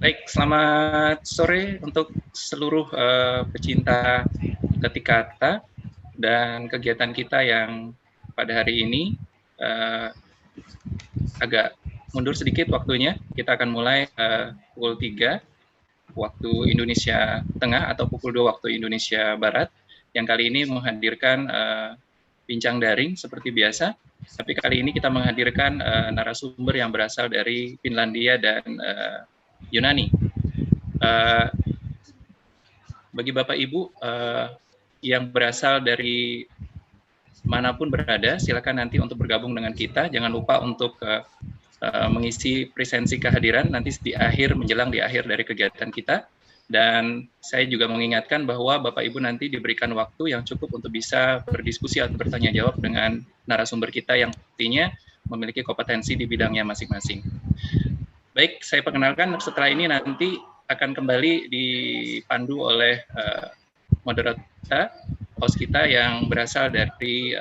Baik, selamat sore untuk seluruh pecinta ketikata dan kegiatan kita yang pada hari ini agak mundur sedikit waktunya. Kita akan mulai pukul 3 waktu Indonesia Tengah atau pukul 2 waktu Indonesia Barat, yang kali ini menghadirkan bincang daring seperti biasa, tapi kali ini kita menghadirkan narasumber yang berasal dari Finlandia dan Yunani. Bagi Bapak Ibu yang berasal dari manapun berada, silakan nanti untuk bergabung dengan kita. Jangan lupa untuk mengisi presensi kehadiran nanti di akhir, menjelang di akhir dari kegiatan kita. Dan saya juga mengingatkan bahwa Bapak Ibu nanti diberikan waktu yang cukup untuk bisa berdiskusi atau bertanya jawab dengan narasumber kita yang pastinya memiliki kompetensi di bidangnya masing-masing. Baik, saya perkenalkan, setelah ini nanti akan kembali dipandu oleh moderator kita, host kita yang berasal dari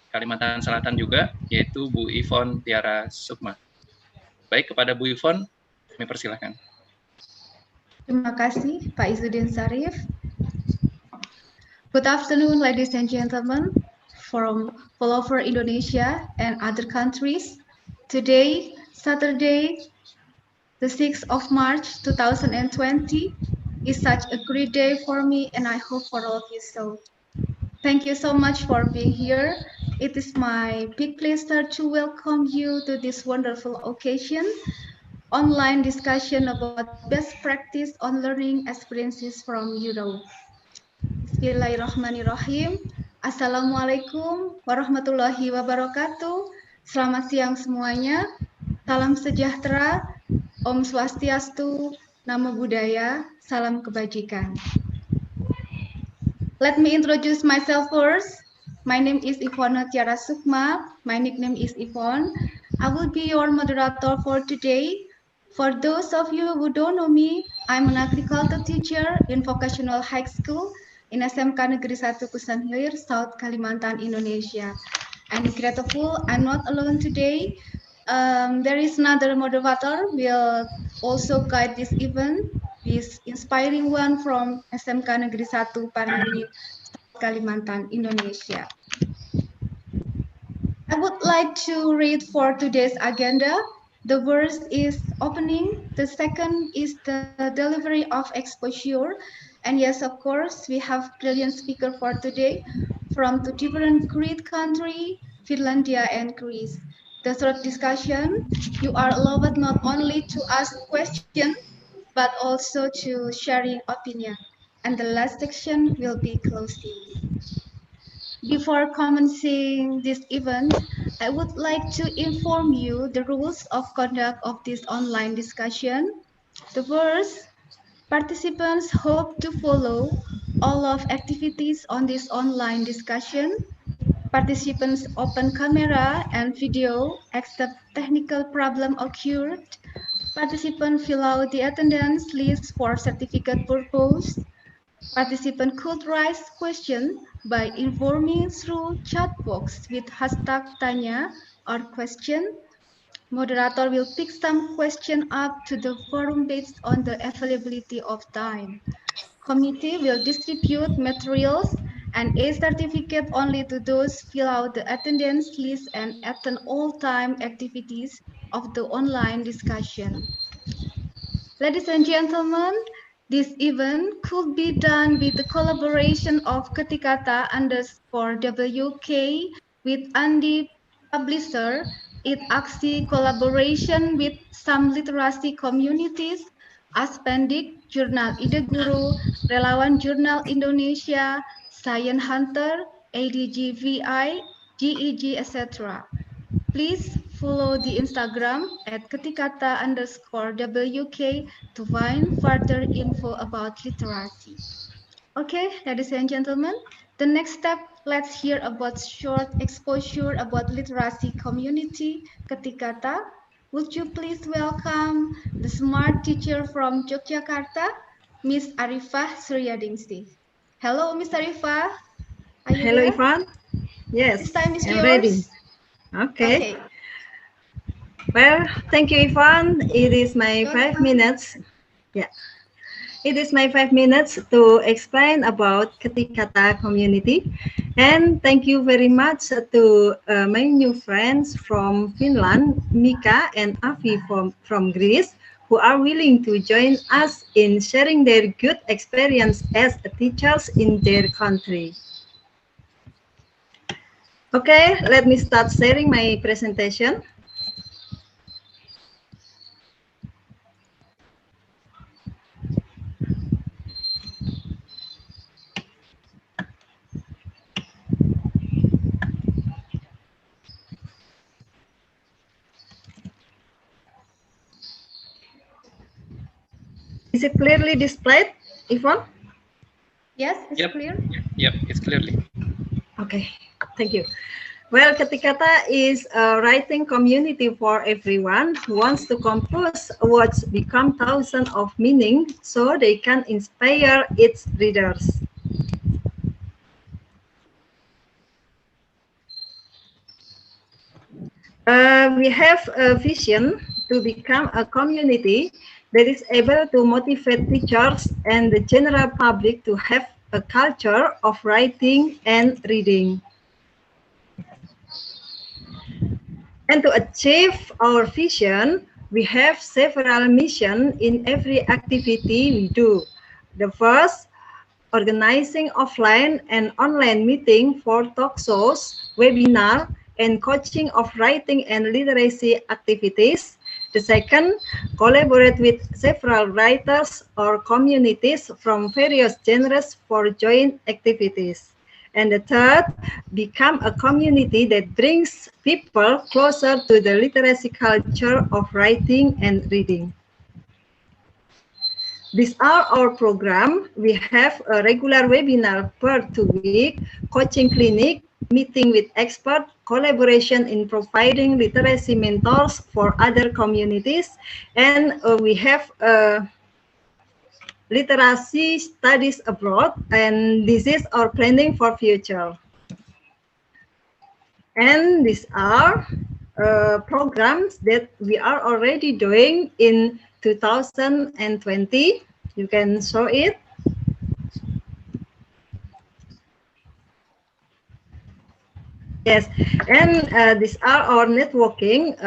Kalimantan Selatan juga, yaitu Bu Yvonne Tiara Sukma. Baik, kepada Bu Yvonne, kami persilahkan. Terima kasih, Pak Izzuddin Sarif. Good afternoon, ladies and gentlemen, from all over Indonesia and other countries. Today, Saturday, the 6th of March 2020, is such a great day for me, and I hope for all of you so. Thank you so much for being here. It is my big pleasure to welcome you to this wonderful occasion, online discussion about best practice on learning experiences from Europe. Bismillahirrahmanirrahim. Assalamualaikum warahmatullahi wabarakatuh. Selamat siang semuanya. Salam sejahtera, Om Swastiastu, Namo Buddhaya, salam kebajikan. Let me introduce myself first. My name is Yvonne Tiara Sukma. My nickname is Yvonne. I will be your moderator for today. For those of you who don't know me, I'm an agriculture teacher in vocational high school in SMK Negeri 1 Kusan Hilir, South Kalimantan, Indonesia. I'm grateful I'm not alone today. There is another moderator will also guide this event, this inspiring one from SMK Negeri 1 Parigi, Kalimantan, Indonesia. I would like to read for today's agenda. The first is opening, the second is the delivery of exposure, and yes, of course, we have brilliant speaker for today from two different great countries, Finlandia and Greece. The third discussion, you are allowed not only to ask questions, but also to sharing opinion. And the last section will be closing. Before commencing this event, I would like to inform you the rules of conduct of this online discussion. The first, participants hope to follow all of activities on this online discussion. Participants open camera and video except technical problem occurred. Participants fill out the attendance list for certificate purpose. Participant could raise questions by informing through chat box with hashtag tanya or question. Moderator will pick some question up to the forum based on the availability of time. Committee will distribute materials and a certificate only to those fill out the attendance list and attend all time activities of the online discussion. Ladies and gentlemen, this event could be done with the collaboration of Ketikata _WK with Andi Publisher. It aksi collaboration with some literacy communities, Aspendik, Jurnal Ide Guru, Relawan Jurnal Indonesia, Science Hunter, ADGVI, GEG, etc. Please follow the Instagram at Ketikata _WK to find further info about literacy. Okay, ladies and gentlemen, the next step, let's hear about short exposure about literacy community Ketikata. Would you please welcome the smart teacher from Yogyakarta, Miss Arifah Suryadingsti. Hello, Miss Arifah. Hello, Yvonne. Yes, this time is I'm yours. ready. Okay. Well, thank you, Ivan. It is my 5 minutes. Yeah. It is my 5 minutes to explain about Ketikata community. And thank you very much to my new friends from Finland, Mika and Avi from Greece, who are willing to join us in sharing their good experience as teachers in their country. Okay, let me start sharing my presentation. Is it clearly displayed, Yvonne? Yes, it's clear. Yep, it's clearly. Okay, thank you. Well, Ketikata is a writing community for everyone who wants to compose words become thousands of meaning so they can inspire its readers. We have a vision to become a community that is able to motivate teachers and the general public to have a culture of writing and reading. And to achieve our vision, we have several missions in every activity we do. The first, organizing offline and online meeting for talk shows, webinar, and coaching of writing and literacy activities. The second, collaborate with several writers or communities from various genres for joint activities. And the third, become a community that brings people closer to the literacy culture of writing and reading. These are our program. We have a regular webinar per 2 weeks, coaching clinic, meeting with experts, collaboration in providing literacy mentors for other communities, and we have literacy studies abroad, and this is our planning for future. And these are programs that we are already doing in 2020. You can show it. Yes, and these are our networking.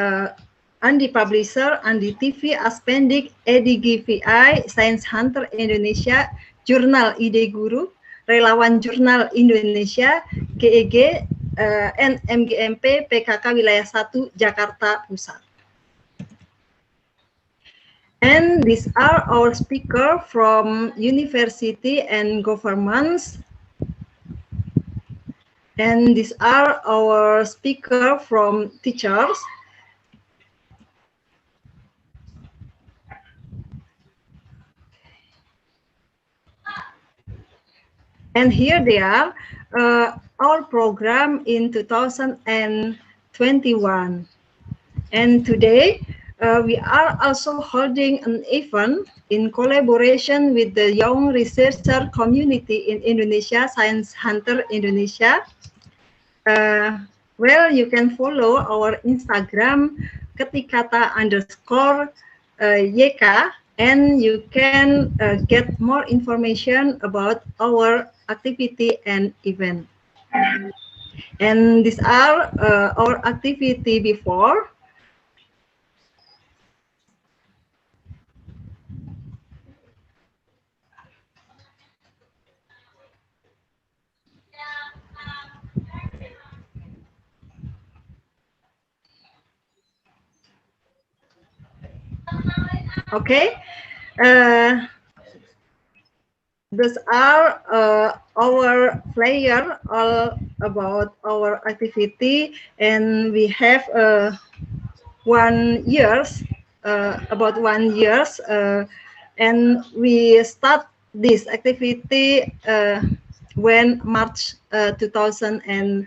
Andi Publisher, Andi TV, Aspendik, EDGVI, Science Hunter Indonesia, Jurnal Ide Guru, Relawan Jurnal Indonesia, GEG, and MGMP PKK Wilayah 1 Jakarta Pusat. And these are our speakers from university and governments. And these are our speakers from teachers. And here they are, our program in 2021. And today, we are also holding an event in collaboration with the young researcher community in Indonesia, Science Hunter Indonesia. Well, you can follow our Instagram, ketikata_YK, and you can get more information about our activity and event. And these are our activity before. Okay. These are our flyer all about our activity, and we have 1 year, about 1 year, and we start this activity when March 2020.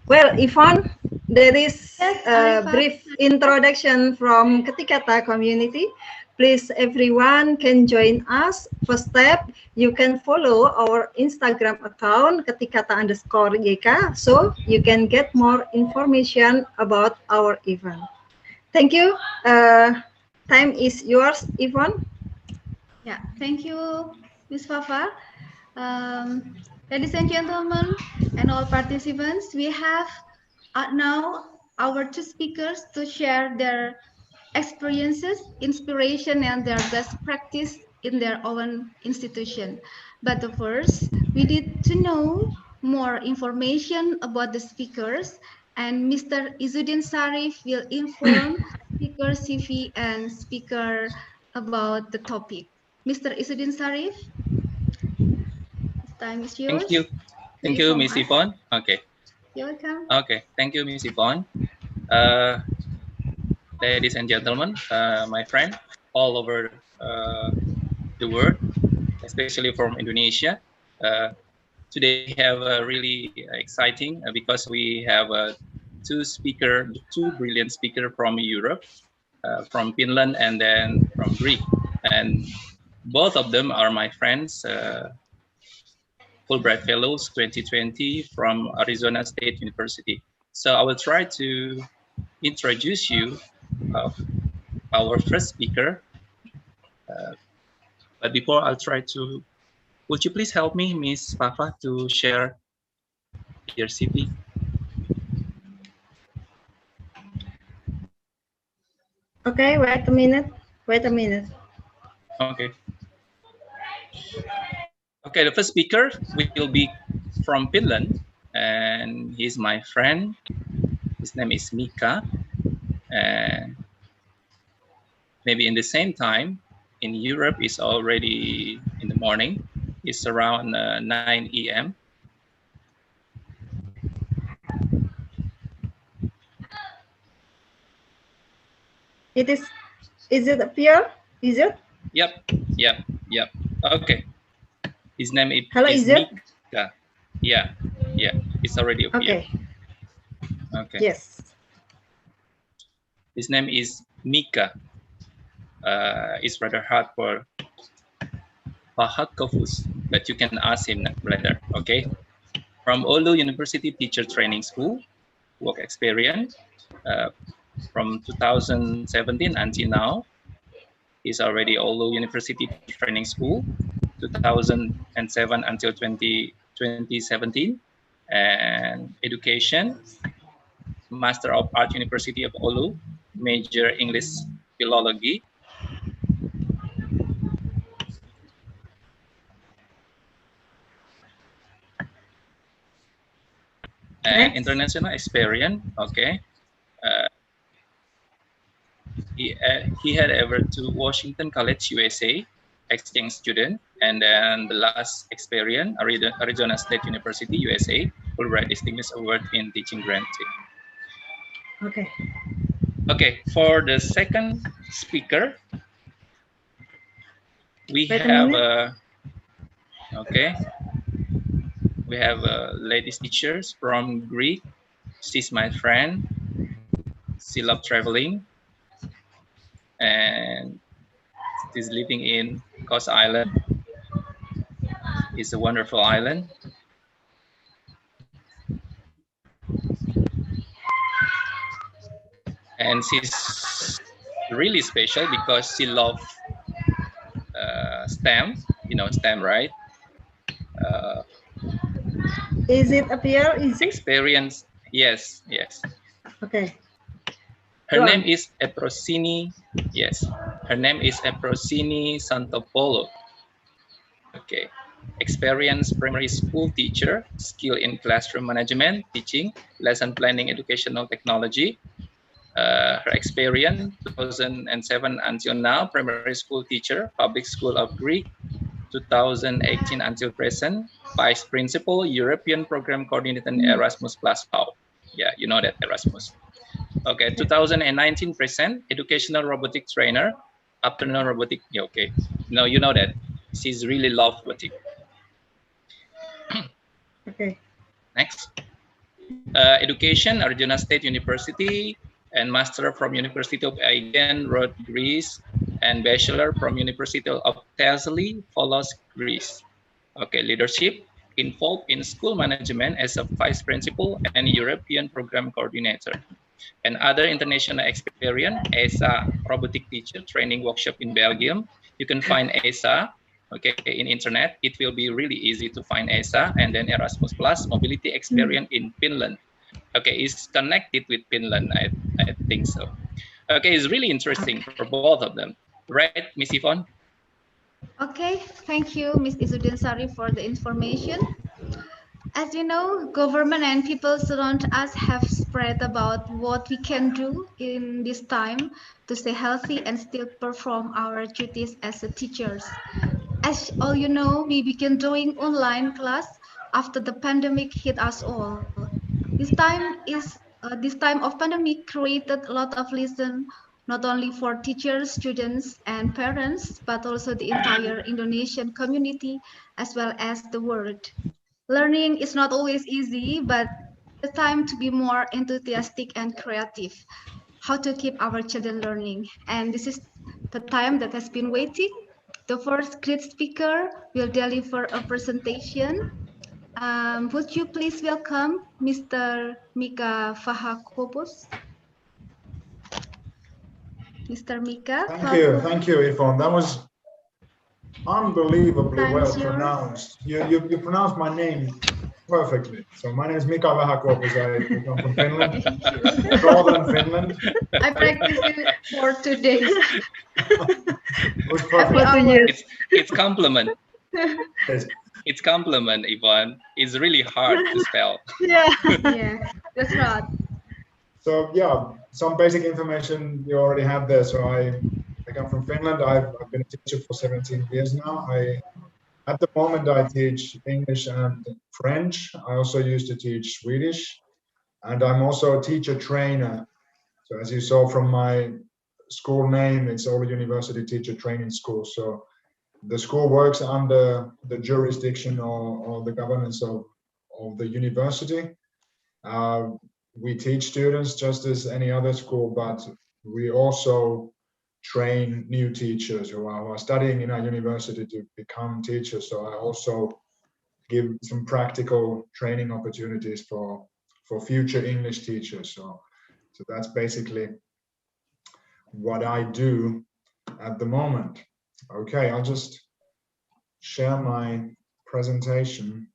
Well, Yvonne, there is a brief introduction from Ketikata community. Please, everyone can join us. First step, you can follow our Instagram account Ketikata_YK so you can get more information about our event. Thank you. Time is yours, Yvonne. Yeah, thank you, Ms. Fafa. Ladies and gentlemen, and all participants, we have now our two speakers to share their experiences, inspiration, and their best practice in their own institution. But first, we need to know more information about the speakers, and Mr. Izzuddin Sarif will inform speaker CV and speaker about the topic. Mr. Izzuddin Sarif, the time is yours. Thank you. Thank you, Ms. Yvonne. Okay. You're welcome. Okay, thank you, Ms. Yvonne. Ladies and gentlemen, my friend all over the world, especially from Indonesia. Today we have a really exciting because we have two brilliant speakers from Europe, from Finland and then from Greece. And both of them are my friends, Fulbright Fellows 2020 from Arizona State University. So I will try to introduce you our first speaker. But before I'll try to, would you please help me, Ms. Fafa, to share your CV? Okay, wait a minute. Wait a minute. Okay. Okay, the first speaker will be from Finland, and he's my friend. His name is Mika. And maybe in the same time, in Europe, it's already in the morning. It's around 9 a.m. Is it appear? Is it? Yep. Okay. His name is Mika. Yeah. It's already appeared. Okay. Yes. His name is Mika. It's rather hard for Pahat Kofus, but you can ask him later. Okay. From Oulu University Teacher Training School, work experience from 2017 until now. He's already Oulu University Training School, 2007 until 2017, and education, Master of Art, University of Oulu, major English Philology. And international experience, okay. He had ever to Washington College, USA, exchange student, and then the last experience, Arizona State University, USA, Fulbright Distinguished Award in Teaching Granting. Okay. Okay, for the second speaker, we have we have ladies teachers from Greece. She's my friend. She loves traveling, and she's living in Kos Island. It's a wonderful island. And she's really special because she loves STEM. You know STEM, right? Is it appear? Is it? Experience. Yes. Okay. Her name is Eprosini. Yes. Her name is Eprosini Santopolo. Okay. Experienced primary school teacher, skill in classroom management, teaching, lesson planning, educational technology. Her experience, 2007 until now, primary school teacher, public school of Greek, 2018 until present, vice principal, European program coordinator, Erasmus Plus. Wow. Yeah, you know that Erasmus. Okay, 2019 present, educational robotic trainer, afternoon robotic. Yeah, okay. No, you know that. She's really love robotic. Okay. Next. Education, Arizona State University, and Master from University of Agen, wrote Greece, and Bachelor from University of Thessaly follows Greece. Okay, leadership, involved in school management as a vice principal and European program coordinator. And other international experience, ESA, robotic teacher training workshop in Belgium. You can find ESA, okay, in internet. It will be really easy to find ESA, and then Erasmus Plus, mobility experience in Finland. Okay, it's connected with Finland, I think so. Okay, it's really interesting for both of them. Right, Miss Yvonne? Okay, thank you, Ms. Isudin Sari, for the information. As you know, government and people around us have spread about what we can do in this time to stay healthy and still perform our duties as a teachers. As all you know, we began doing online class after the pandemic hit us all. This time of pandemic created a lot of lesson, not only for teachers, students, and parents, but also the entire Indonesian community as well as the world. Learning is not always easy, but it's time to be more enthusiastic and creative. How to keep our children learning. And this is the time that has been waiting. The first great speaker will deliver a presentation. Would you please welcome Mr. Mika Vahakopoulos? Mr. Mika. Thank you, Yvonne. That was unbelievably well pronounced. You pronounced my name perfectly. So my name is Mika Vahakopoulos. I come from Finland, northern Finland. I practiced it for 2 days. It was perfect. It's compliment. It's compliment, Yvonne. It's really hard to spell. Yeah, that's right. So yeah, some basic information you already have there. So I come from Finland. I've been a teacher for 17 years now. At the moment, I teach English and French. I also used to teach Swedish, and I'm also a teacher trainer. So as you saw from my school name, it's Oulu University Teacher Training School. So the school works under the jurisdiction or the governance of the university. We teach students just as any other school, but we also train new teachers who are studying in our university to become teachers. So I also give some practical training opportunities for future English teachers. So that's basically what I do at the moment. Okay, I'll just share my presentation.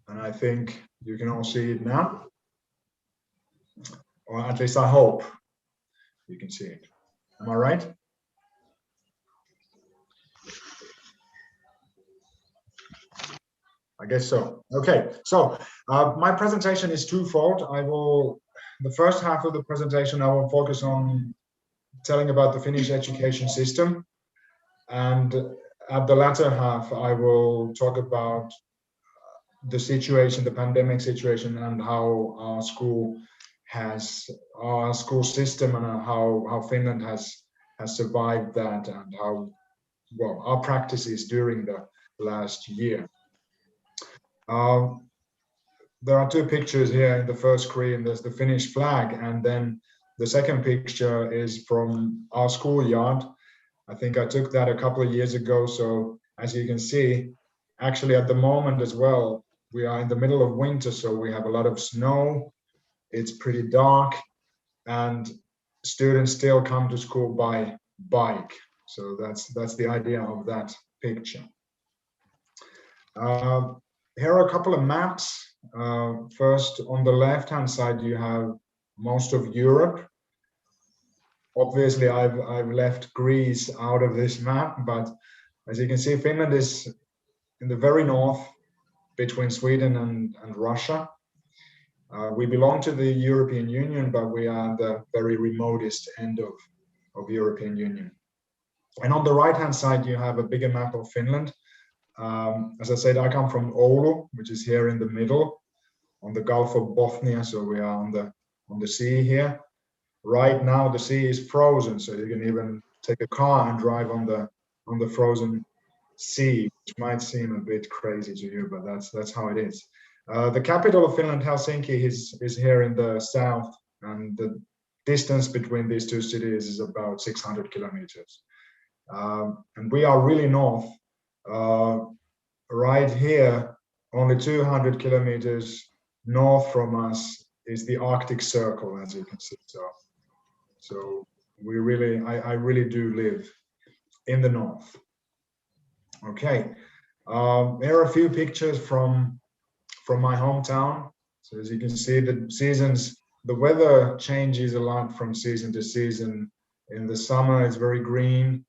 And I think you can all see it now. Or at least I hope you can see it. Am I right? I guess so. Okay, so my presentation is twofold. The first half of the presentation, I will focus on telling about the Finnish education system. And at the latter half, I will talk about the situation, the pandemic situation, and how our school system and how Finland has survived that, and how well our practices during the last year. There are two pictures here in the first screen. There's the Finnish flag, and then the second picture is from our schoolyard. I think I took that a couple of years ago. So as you can see, actually at the moment as well, we are in the middle of winter, so we have a lot of snow. It's pretty dark, and students still come to school by bike. So that's the idea of that picture. Here are a couple of maps. First, on the left-hand side, you have most of Europe. Obviously, I've left Greece out of this map, but as you can see, Finland is in the very north, between Sweden and Russia. We belong to the European Union, but we are the very remotest end of European Union. And on the right-hand side, you have a bigger map of Finland. As I said, I come from Oulu, which is here in the middle, on the Gulf of Bothnia. So we are on the sea here. Right now, the sea is frozen, so you can even take a car and drive on the frozen sea, which might seem a bit crazy to you, but that's how it is. The capital of Finland, Helsinki, is here in the south, and the distance between these two cities is about 600 kilometers. And we are really north. Right here, only 200 kilometers north from us is the Arctic Circle, as you can see. So we really, I really do live in the north. Okay, there are a few pictures from my hometown. So as you can see, the weather changes a lot from season to season. In the summer, it's very green.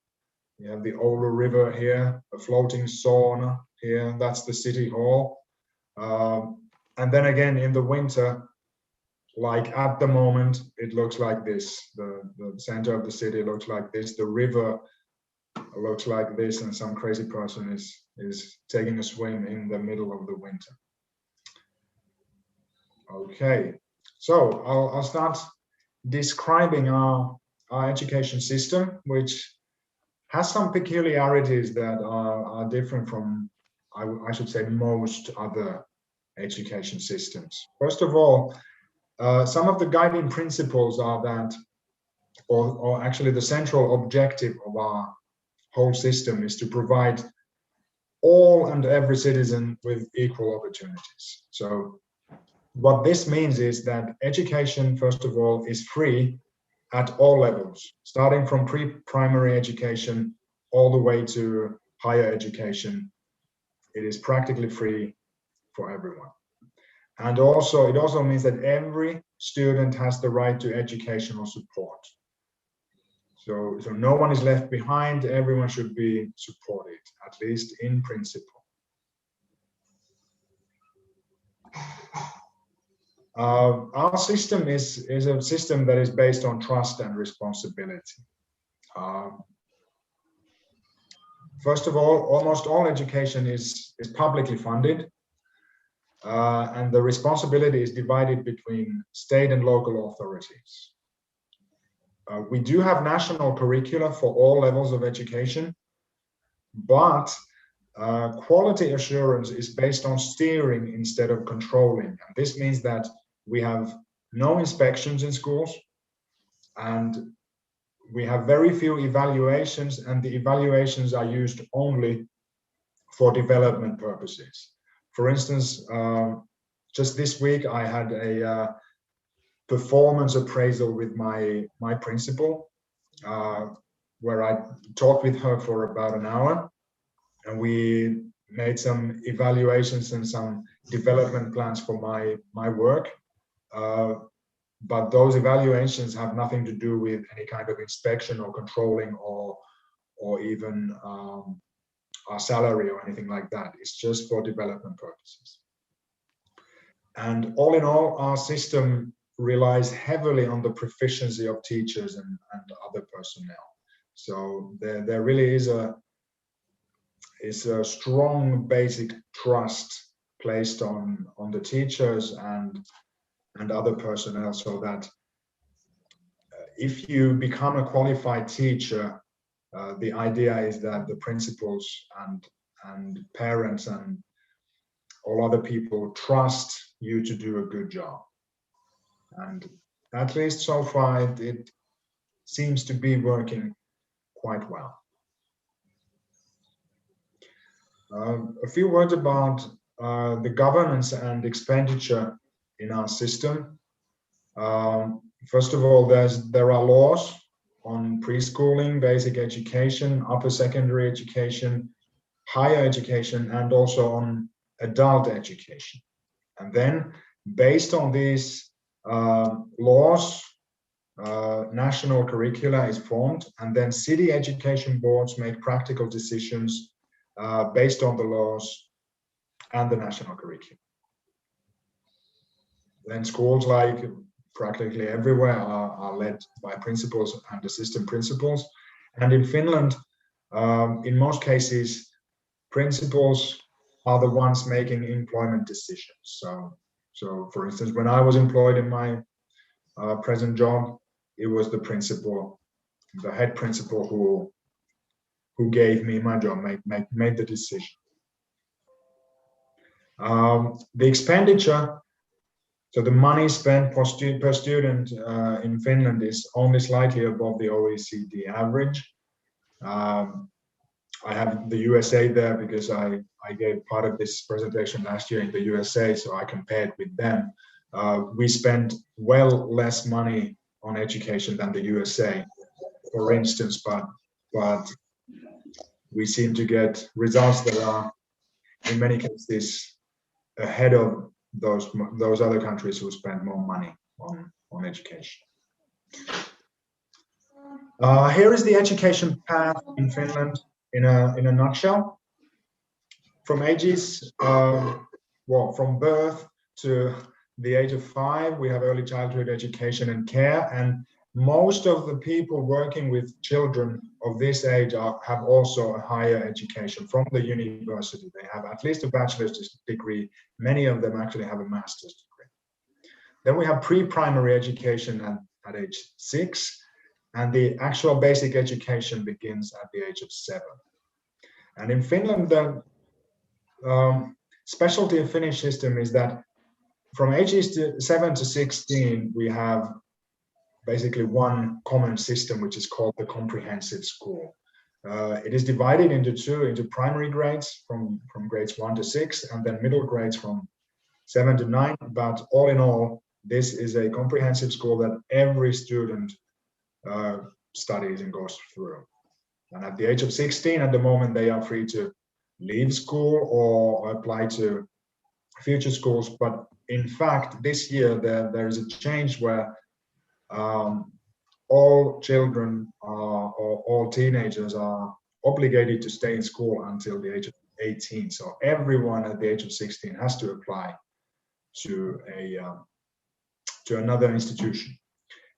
You have the Oulu River here, a floating sauna here. That's the city hall. And then again, in the winter, like at the moment, it looks like this. The center of the city looks like this. The river looks like this, and some crazy person is taking a swim in the middle of the winter. Okay, so I'll start describing our education system, which has some peculiarities that are different from, I should say, most other education systems. First of all, some of the guiding principles are that, or actually the central objective of our whole system is to provide all and every citizen with equal opportunities. So what this means is that education, first of all, is free at all levels, starting from pre-primary education all the way to higher education. It is practically free for everyone. And also, it also means that every student has the right to educational support. So no one is left behind, everyone should be supported, at least in principle. Our system is a system that is based on trust and responsibility. First of all, almost all education is publicly funded, and the responsibility is divided between state and local authorities. We do have national curricula for all levels of education, but quality assurance is based on steering instead of controlling. And this means that we have no inspections in schools, and we have very few evaluations, and the evaluations are used only for development purposes. For instance, just this week I had a performance appraisal with my principal, where I talked with her for about an hour, and we made some evaluations and some development plans for my work. But those evaluations have nothing to do with any kind of inspection or controlling or even our salary or anything like that. It's just for development purposes. And all in all, our system relies heavily on the proficiency of teachers and other personnel. So there really is a strong basic trust placed on the teachers and other personnel, so that if you become a qualified teacher, the idea is that the principals and parents and all other people trust you to do a good job. And at least so far, it seems to be working quite well. A few words about the governance and expenditure in our system. First of all, there are laws on preschooling, basic education, upper secondary education, higher education, and also on adult education. And then, based on these laws, national curricula is formed, and then city education boards make practical decisions based on the laws and the national curriculum. Then schools, like practically everywhere, are led by principals and assistant principals. And in Finland, in most cases, principals are the ones making employment decisions. So for instance, when I was employed in my present job, it was the principal, the head principal, who gave me my job, made the decision. The expenditure, so the money spent per student in Finland is only slightly above the OECD average. I have the USA there because I gave part of this presentation last year in the USA, so I compared with them. We spend well less money on education than the USA, for instance, but we seem to get results that are, in many cases, ahead of those other countries who spend more money on education. Here is the education path in Finland in a nutshell. From ages, from birth to the age of 5, we have early childhood education and care, and most of the people working with children of this age have also a higher education from the university. They have at least a bachelor's degree. Many of them actually have a master's degree. Then we have pre-primary education at age 6, and the actual basic education begins at the age of 7. And in Finland, the specialty of Finnish system is that from ages 7 to 16, we have basically one common system, which is called the comprehensive school. It is divided into primary grades from grades 1 to 6, and then middle grades from 7 to 9. But all in all, this is a comprehensive school that every student studies and goes through. And at the age of 16, at the moment, they are free to leave school or apply to future schools. But in fact, this year there is a change where all children or all teenagers are obligated to stay in school until the age of 18. So everyone at the age of 16 has to apply to another institution.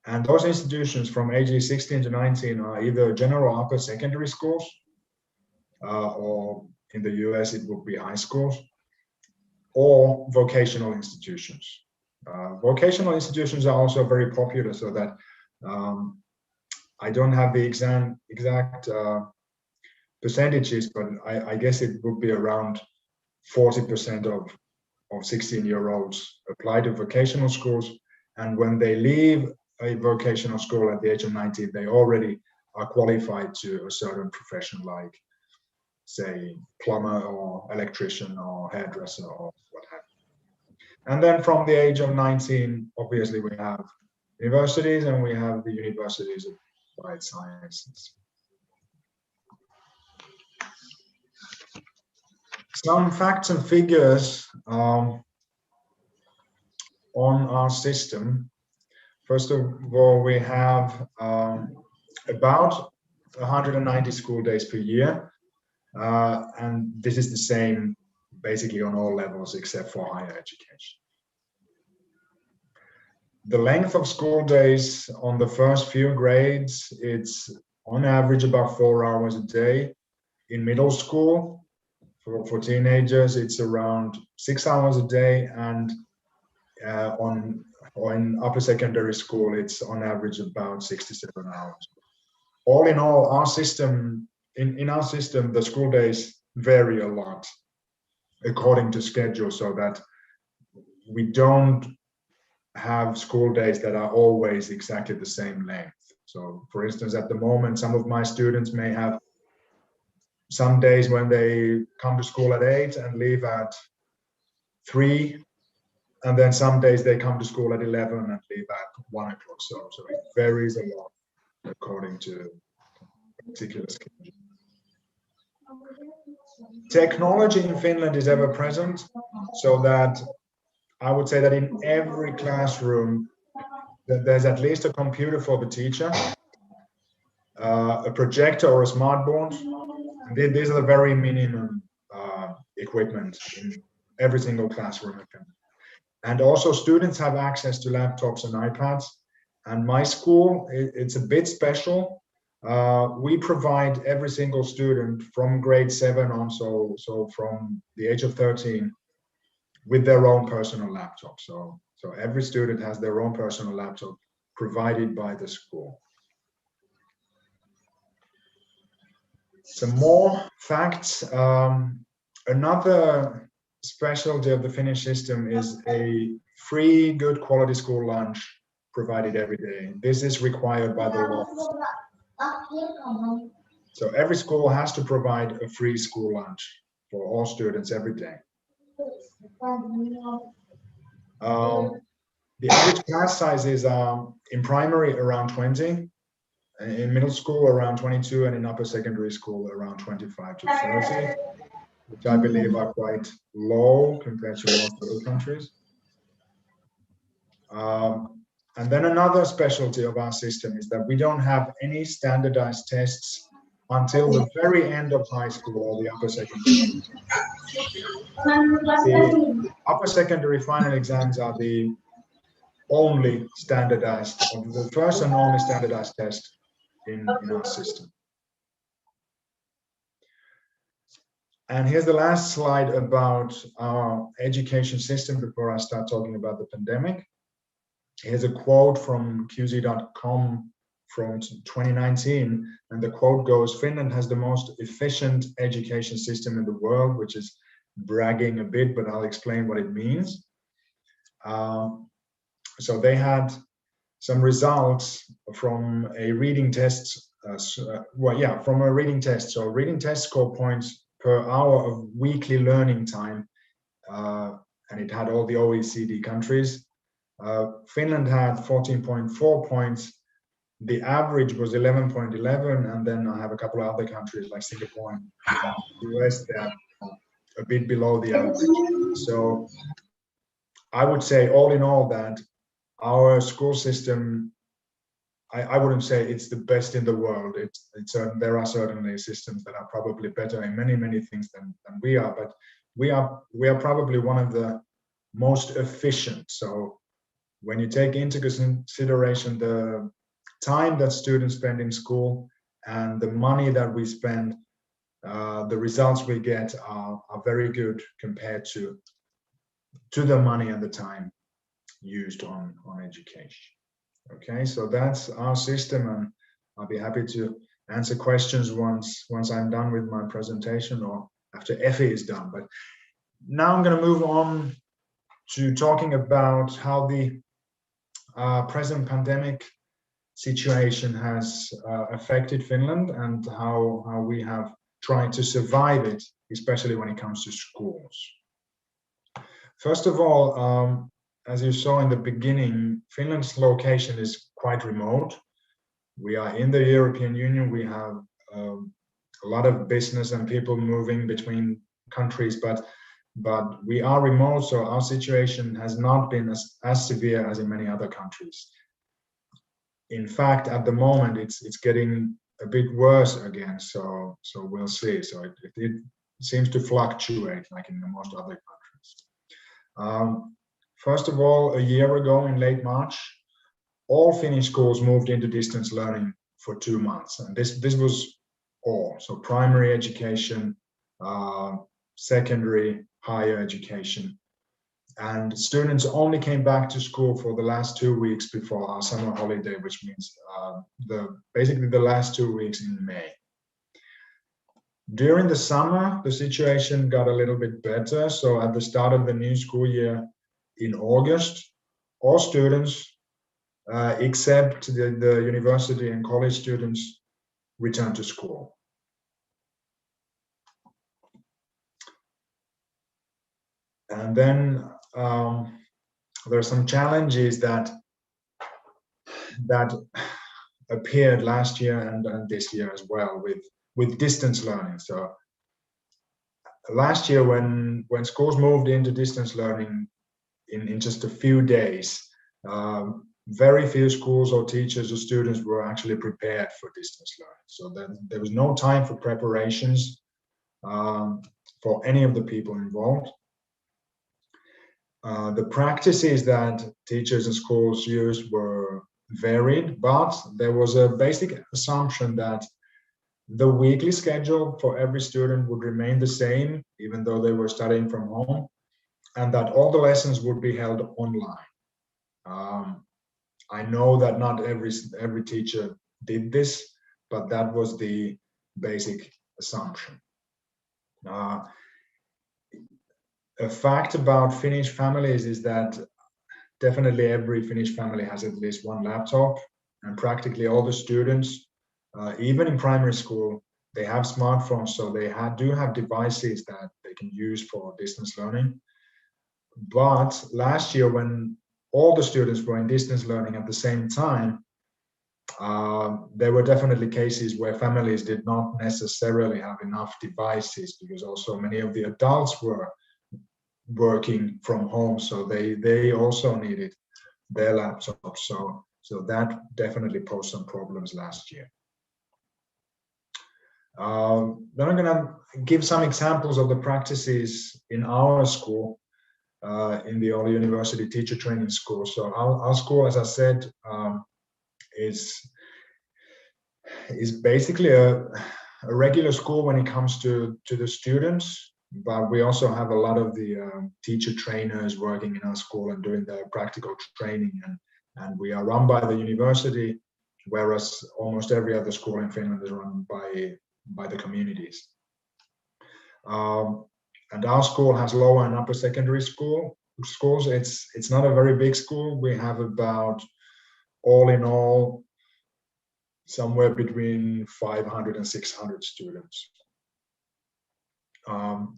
And those institutions from ages 16 to 19 are either general upper secondary schools, or in the US it would be high schools, or vocational institutions. Vocational institutions are also very popular, so that I don't have the exact percentages, but I guess it would be around 40% of 16-year-olds apply to vocational schools, and when they leave a vocational school at the age of 19, they already are qualified to a certain profession, like, say, plumber or electrician or hairdresser or what have you. And then from the age of 19, obviously we have universities, and we have the universities of applied sciences. Some facts and figures on our system. First of all, we have about 190 school days per year, and this is the same basically on all levels except for higher education. The length of school days on the first few grades, it's on average about 4 hours a day. In middle school, for teenagers, it's around 6 hours a day, and in upper secondary school, it's on average about 67 hours. All in all, our system, in our system, the school days vary a lot according to schedule, so that we don't have school days that are always exactly the same length. So, for instance, at the moment, some of my students may have some days when they come to school at 8 and leave at 3. And then some days they come to school at 11 and leave at 1 o'clock. So it varies a lot according to particular schedule. Technology in Finland is ever present, so that I would say that in every classroom there's at least a computer for the teacher, a projector or a smart board. These are the very minimum equipment in every single classroom in Finland. And also students have access to laptops and iPads. And my school, it's a bit special. We provide every single student from grade 7 on, so from the age of 13, with their own personal laptop. So every student has their own personal laptop provided by the school. Some more facts. Another specialty of the Finnish system is a free, good quality school lunch provided every day. This is required by the law. So every school has to provide a free school lunch for all students every day. The average class sizes are in primary around 20, in middle school around 22, and in upper secondary school around 25 to 30, which I believe are quite low compared to most other countries. And then another specialty of our system is that we don't have any standardized tests until the very end of high school or the upper secondary. The upper secondary final exams are the only standardized, or the first and only standardized test in our system. And here's the last slide about our education system before I start talking about the pandemic. Here's a quote from qz.com from 2019, and the quote goes, "Finland has the most efficient education system in the world," which is bragging a bit, but I'll explain what it means. So they had some results from a reading test, from a reading test. So reading test score points per hour of weekly learning time, and it had all the OECD countries. Finland had 14.4 points. The average was 11.11, and then I have a couple of other countries like Singapore and US, they're a bit below the average. So I would say all in all that our school system, I wouldn't say it's the best in the world. There are certainly systems that are probably better in many things than we are, but we are probably one of the most efficient. So when you take into consideration the time that students spend in school and the money that we spend, the results we get are very good compared to the money and the time used on education. Okay, so that's our system, and I'll be happy to answer questions once I'm done with my presentation or after Effie is done. But now I'm going to move on to talking about how the present pandemic situation has affected Finland and how we have tried to survive it, especially when it comes to schools. First of all, as you saw in the beginning, Finland's location is quite remote. We are in the European Union. We have a lot of business and people moving between countries, but we are remote, so our situation has not been as severe as in many other countries. In fact, at the moment, it's getting a bit worse again, so we'll see. So it seems to fluctuate like in most other countries. First of all, a year ago in late March, all Finnish schools moved into distance learning for 2 months, and this was all. So primary education, secondary, higher education, and students only came back to school for the last 2 weeks before our summer holiday, which means basically the last 2 weeks in May. During the summer, the situation got a little bit better. So at the start of the new school year in August, all students except the university and college students returned to school. And then there are some challenges that appeared last year and this year as well with distance learning. So last year when schools moved into distance learning in just a few days, very few schools or teachers or students were actually prepared for distance learning. So there was no time for preparations for any of the people involved. The practices that teachers and schools used were varied, but there was a basic assumption that the weekly schedule for every student would remain the same, even though they were studying from home, and that all the lessons would be held online. I know that not every teacher did this, but that was the basic assumption. a fact about Finnish families is that definitely every Finnish family has at least one laptop, and practically all the students, even in primary school, they have smartphones, so they do have devices that they can use for distance learning. But last year, when all the students were in distance learning at the same time, there were definitely cases where families did not necessarily have enough devices, because also many of the adults were working from home, so they also needed their laptops. So that definitely posed some problems last year. Then I'm gonna give some examples of the practices in our school, in the Oulu University Teacher Training School. So our school, as I said, is basically a regular school when it comes to the students, but we also have a lot of the teacher trainers working in our school and doing their practical training, and we are run by the university, whereas almost every other school in Finland is run by the communities. And our school has lower and upper secondary schools. It's not a very big school. We have about, all in all, somewhere between 500 and 600 students. Our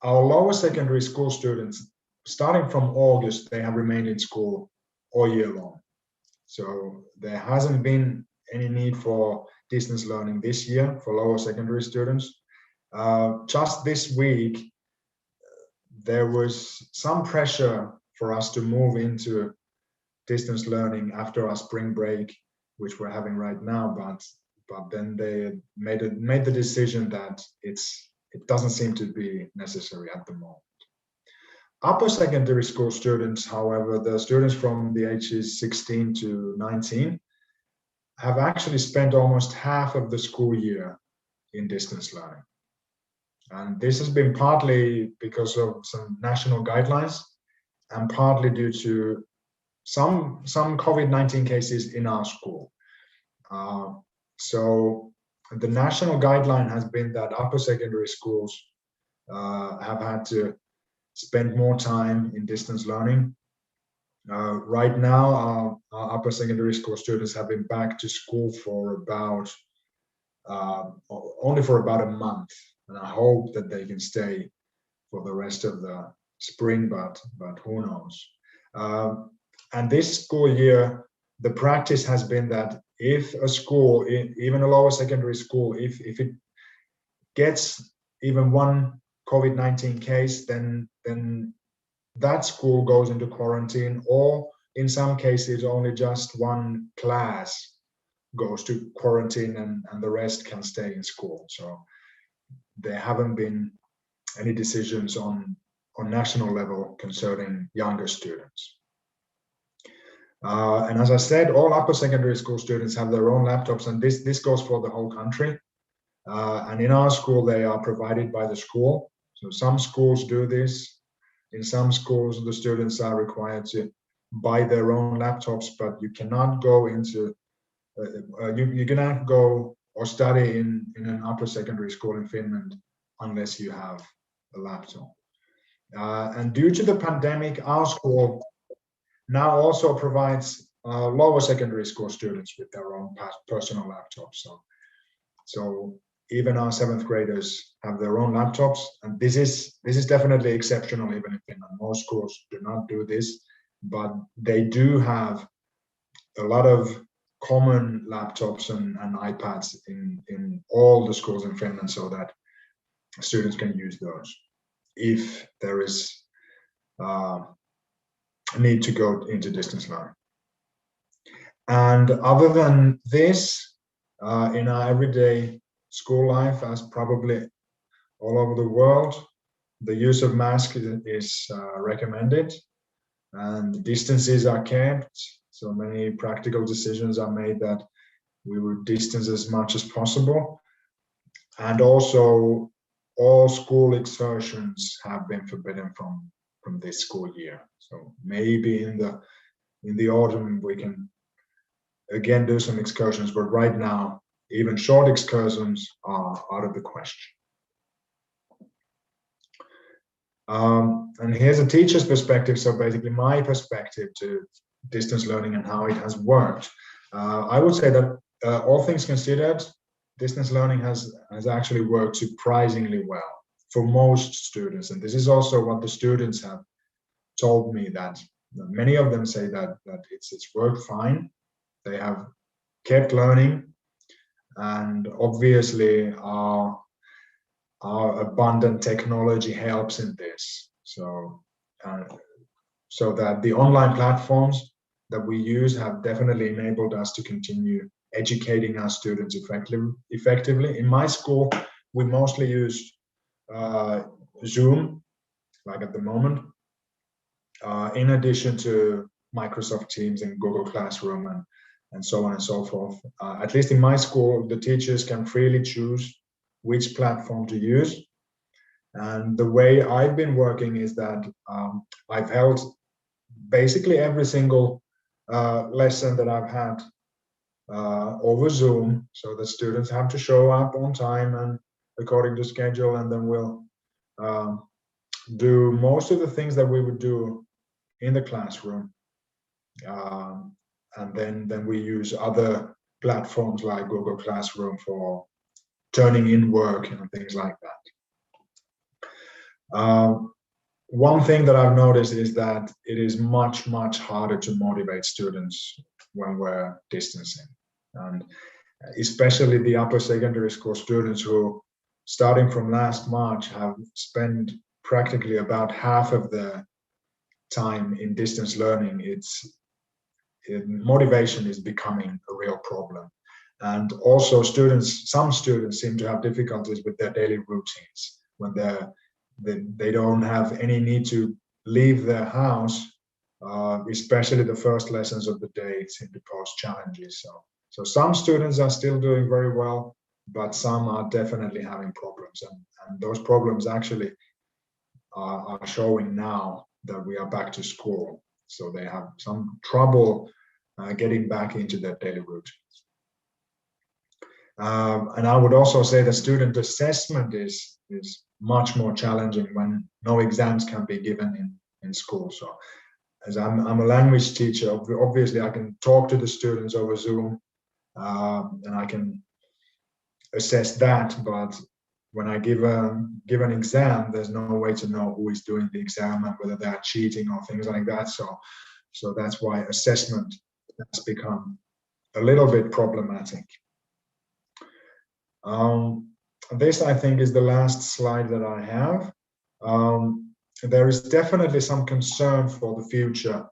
lower secondary school students, starting from August, they have remained in school all year long. So there hasn't been any need for distance learning this year for lower secondary students. Just this week, there was some pressure for us to move into distance learning after our spring break, which we're having right now, but then they made the decision that it doesn't seem to be necessary at the moment. Upper secondary school students, however, the students from the ages 16 to 19, have actually spent almost half of the school year in distance learning. And this has been partly because of some national guidelines and partly due to some COVID-19 cases in our school. So the national guideline has been that upper secondary schools have had to spend more time in distance learning. Right now, our upper secondary school students have been back to school for about only for about a month, and I hope that they can stay for the rest of the spring, but who knows. And this school year, the practice has been that if a school, even a lower secondary school, if it gets even one COVID-19 case, then that school goes into quarantine, or in some cases only just one class goes to quarantine and the rest can stay in school. So there haven't been any decisions on national level concerning younger students. And as I said, all upper secondary school students have their own laptops, and this goes for the whole country. And in our school, they are provided by the school. So some schools do this. In some schools, the students are required to buy their own laptops, but you cannot go into, you cannot go or study in an upper secondary school in Finland unless you have a laptop. And due to the pandemic, our school now also provides lower secondary school students with their own personal laptops. So even our 7th graders have their own laptops, and this is definitely exceptional even in Finland. Most schools do not do this, but they do have a lot of common laptops and iPads in all the schools in Finland, so that students can use those if there is need to go into distance learning. And other than this, in our everyday school life, as probably all over the world, the use of mask is recommended, and distances are kept. So many practical decisions are made that we would distance as much as possible. And also all school excursions have been forbidden from this school year. So maybe in the autumn we can again do some excursions, but right now even short excursions are out of the question. And here's a teacher's perspective, so basically my perspective to distance learning and how it has worked. I would say that all things considered, distance learning has actually worked surprisingly well for most students. And this is also what the students have told me, that many of them say that it's worked fine. They have kept learning, and obviously our abundant technology helps in this. So that the online platforms that we use have definitely enabled us to continue educating our students effectively. In my school, we mostly use Zoom, like at the moment, in addition to Microsoft Teams and Google Classroom and so on and so forth. At least in my school, the teachers can freely choose which platform to use. And the way I've been working is that I've held basically every single lesson that I've had over Zoom, so the students have to show up on time and according to schedule, and then we'll do most of the things that we would do in the classroom. And then we use other platforms like Google Classroom for turning in work and things like that. One thing that I've noticed is that it is much, much harder to motivate students when we're distancing. And especially the upper secondary school students who, starting from last March, have spent practically about half of their time in distance learning. Motivation is becoming a real problem. And also some students seem to have difficulties with their daily routines when they don't have any need to leave their house, especially the first lessons of the day seem to pose challenges. So some students are still doing very well, but some are definitely having problems. And those problems actually are showing now that we are back to school. So they have some trouble getting back into their daily routines. And I would also say the student assessment is much more challenging when no exams can be given in school. So as I'm a language teacher, obviously I can talk to the students over Zoom and I can assess that, but when I give an exam, there's no way to know who is doing the exam and whether they're cheating or things like that. So that's why assessment has become a little bit problematic. This, I think, is the last slide that I have. There is definitely some concern for the future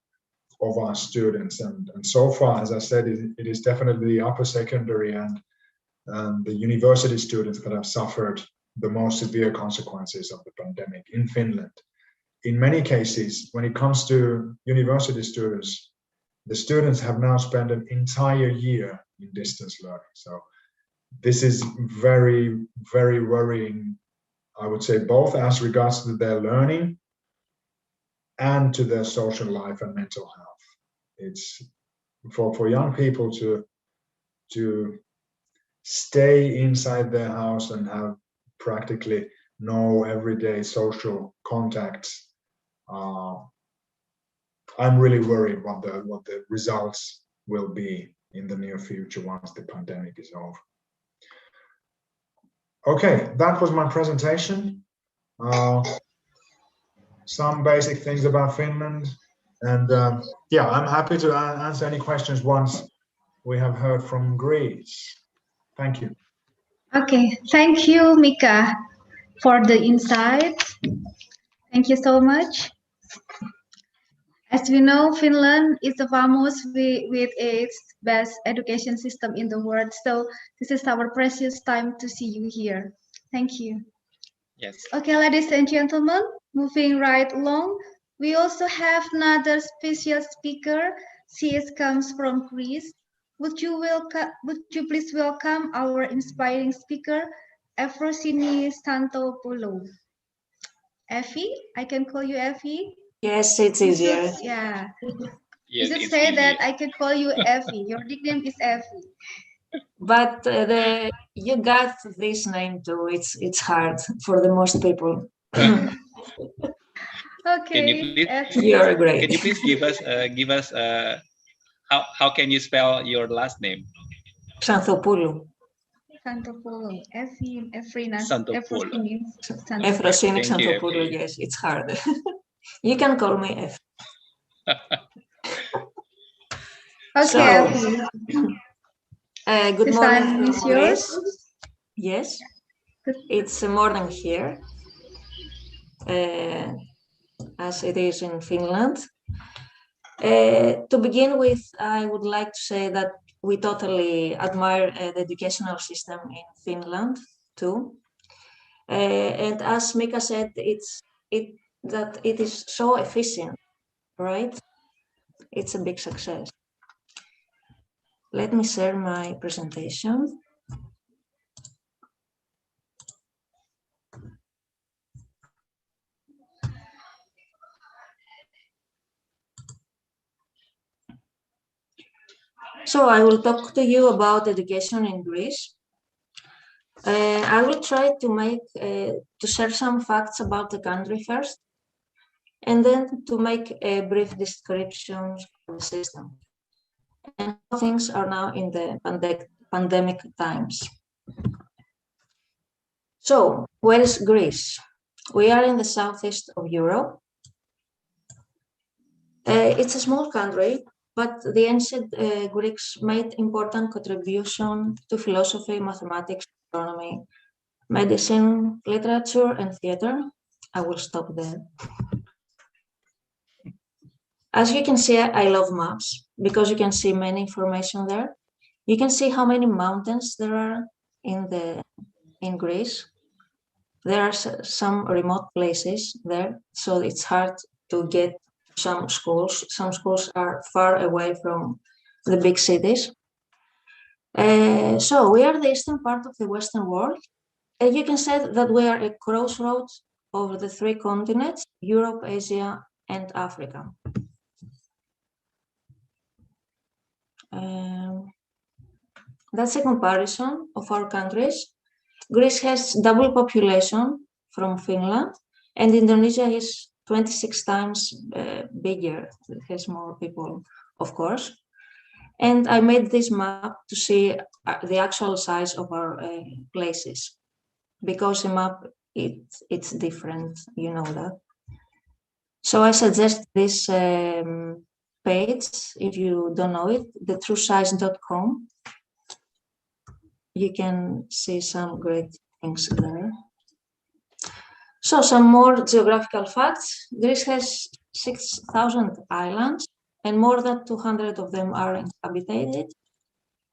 of our students. And so far, as I said, it is definitely the upper secondary and the university students that have suffered the most severe consequences of the pandemic in Finland. In many cases, when it comes to university students, the students have now spent an entire year in distance learning. So this is very, very worrying, I would say, both as regards to their learning and to their social life and mental health. It's for young people to stay inside their house and have practically no everyday social contacts. I'm really worried what the results will be in the near future once the pandemic is over. Okay, that was my presentation. Some basic things about Finland, and yeah, I'm happy to answer any questions once we have heard from Greece. Thank you. Okay, thank you, Mika, for the insight. Thank you so much. As we know, Finland is famous with its best education system in the world. So this is our precious time to see you here. Thank you. Yes. Okay, ladies and gentlemen, moving right along, we also have another special speaker. She comes from Greece. Would you please welcome our inspiring speaker, Efrosini Santopoulou. Effie, I can call you Effie. Yes, it's easier. Yeah. Yes, you should say easier. That I can call you Effie. Your nickname is Effie. But you got this name too. It's hard for the most people. Can you please? You're great. Can you please give us how can you spell your last name? Xanthopoulou. Xanthopoulou. Xanthopoulou. Efrosinic Thank you, Xanthopoulou, Effie. yes, it's hard. You can call me F. Okay. Good The morning time from is yours. Greece. Yes, it's morning here, as it is in Finland. To begin with, I would like to say that we totally admire the educational system in Finland too. And as Mika said, that it is so efficient, right? It's a big success. Let me share my presentation. So I will talk to you about education in Greece. I will try to share some facts about the country first, and then to make a brief description of the system and how things are now in the pandemic times. So, where is Greece? We are in the southeast of Europe. It's a small country, but the ancient Greeks made important contribution to philosophy, mathematics, astronomy, medicine, literature, and theater. I will stop there. As you can see, I love maps because you can see many information there. You can see how many mountains there are in Greece. There are some remote places there, so it's hard to get some schools. Some schools are far away from the big cities. So we are the eastern part of the Western world. And you can say that we are a crossroads over the three continents, Europe, Asia, and Africa. That's a comparison of our countries. Greece has double population from Finland, and Indonesia is 26 times bigger. It has more people, of course. And I made this map to see the actual size of our places, because a map, it's different, you know that. So I suggest this page, if you don't know it, thetruesize.com. You can see some great things there. So some more geographical facts. Greece has 6,000 islands, and more than 200 of them are inhabited.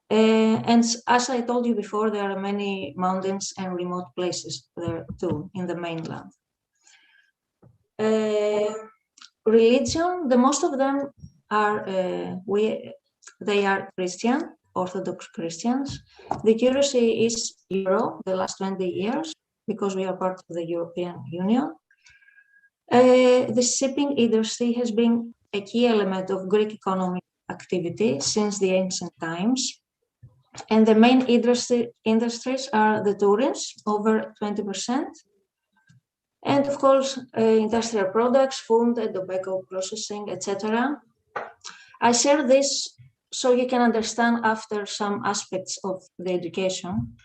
And as I told you before, there are many mountains and remote places there too, in the mainland. Religion, the most of them are, they are Christian, Orthodox Christians. The currency is euro the last 20 years, because we are part of the European Union. The shipping industry has been a key element of Greek economic activity since the ancient times. And the main industries are the tourism, over 20%. And of course, industrial products, food and tobacco processing, etc. I share this so you can understand after some aspects of the education.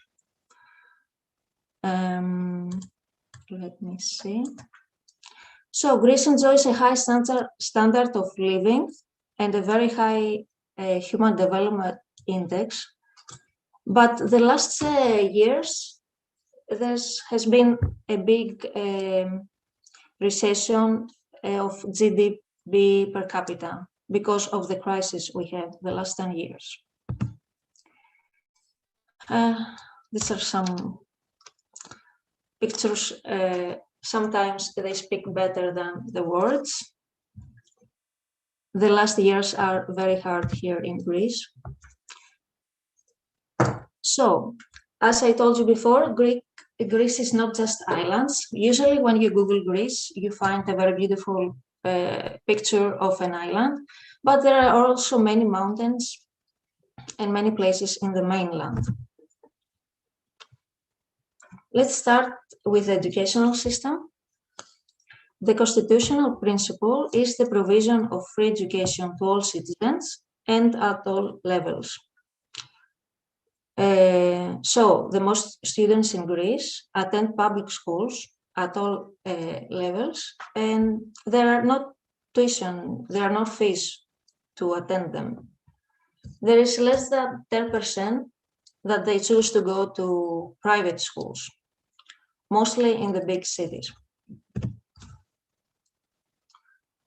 Let me see. So Greece enjoys a high standard of living and a very high human development index. But the last years, there has been a big recession of GDP per capita because of the crisis we had the last 10 years. These are some pictures. Sometimes they speak better than the words. The last years are very hard here in Greece. So, as I told you before, Greece is not just islands. Usually when you Google Greece, you find a very beautiful picture of an island, but there are also many mountains and many places in the mainland. Let's start with the educational system. The constitutional principle is the provision of free education to all citizens and at all levels. So the most students in Greece attend public schools at all levels, and there are not fees to attend them. There is less than 10% that they choose to go to private schools, mostly in the big cities.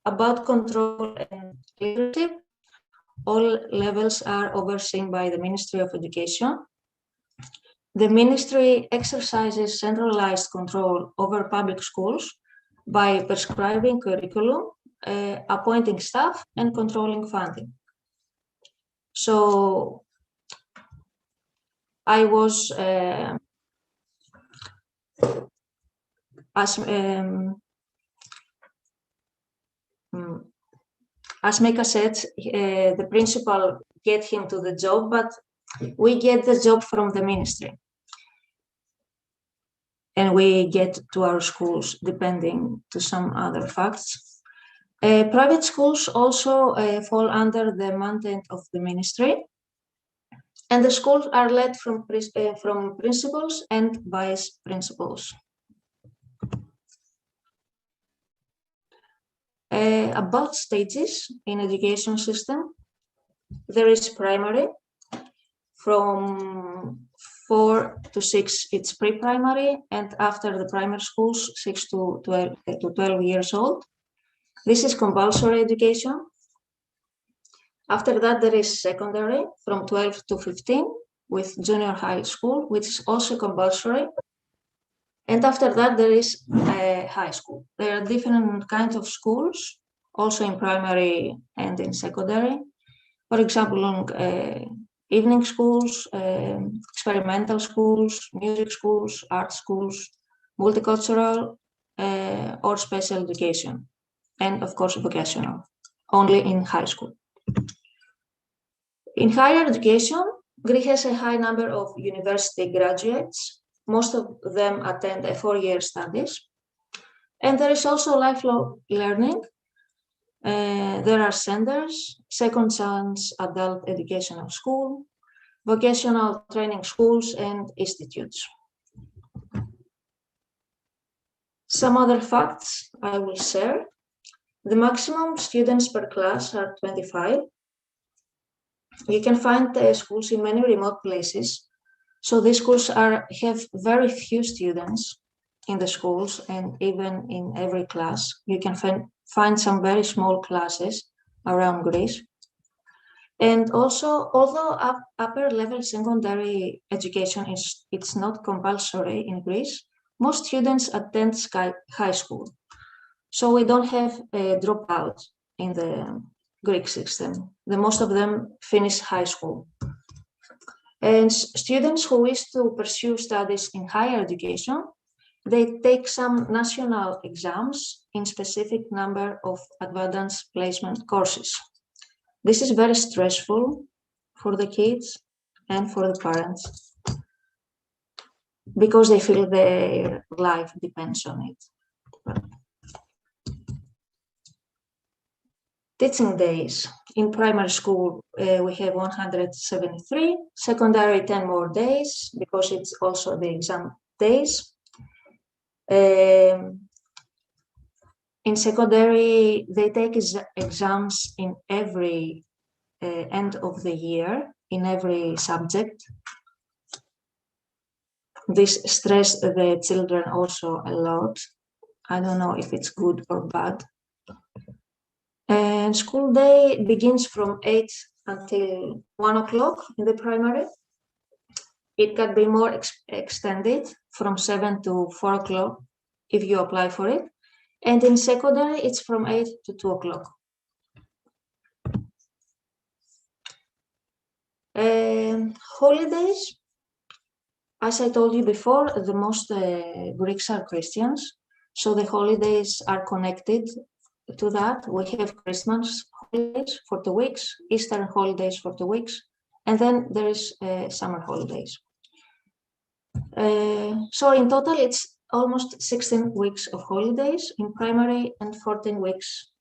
About control and leadership, all levels are overseen by the Ministry of Education. The ministry exercises centralized control over public schools by prescribing curriculum, appointing staff, and controlling funding. So I was, as Mika said, the principal get him to the job, but we get the job from the ministry. And we get to our schools depending to some other facts. Private schools also fall under the mandate of the ministry. And the schools are led from principals and vice principals. About stages in education system, there is primary. From 4 to 6, it's pre-primary, and after the primary schools, 6 to 12 years old. This is compulsory education. After that, there is secondary from 12 to 15 with junior high school, which is also compulsory. And after that, there is high school. There are different kinds of schools, also in primary and in secondary. For example, evening schools, experimental schools, music schools, art schools, multicultural, or special education, and of course vocational, only in high school. In higher education, Greece has a high number of university graduates. Most of them attend a 4-year studies. And there is also lifelong learning. There are centers, second chance adult educational school, vocational training schools, and institutes. Some other facts I will share. The maximum students per class are 25. You can find schools in many remote places. So these schools have very few students in the schools, and even in every class. You can find some very small classes around Greece. And also, although upper level secondary education it's not compulsory in Greece, most students attend high school. So we don't have a dropout in the Greek system. Most of them finish high school. And students who wish to pursue studies in higher education, they take some national exams in specific number of advanced placement courses. This is very stressful for the kids and for the parents because they feel their life depends on it. Teaching days. In primary school, we have 173, secondary 10 more days because it's also the exam days. In secondary, they take exams in every end of the year, in every subject. This stressed the children also a lot. I don't know if it's good or bad. And school day begins from 8 until 1 o'clock in the primary. It can be more extended from 7 to 4 o'clock if you apply for it. And in secondary, it's from 8 to 2 o'clock. Holidays, as I told you before, the most Greeks are Christians. So the holidays are connected to that. We have Christmas holidays for 2 weeks, Easter holidays for 2 weeks, and then there is summer holidays. So in total, it's almost 16 weeks of holidays in primary and 14 weeks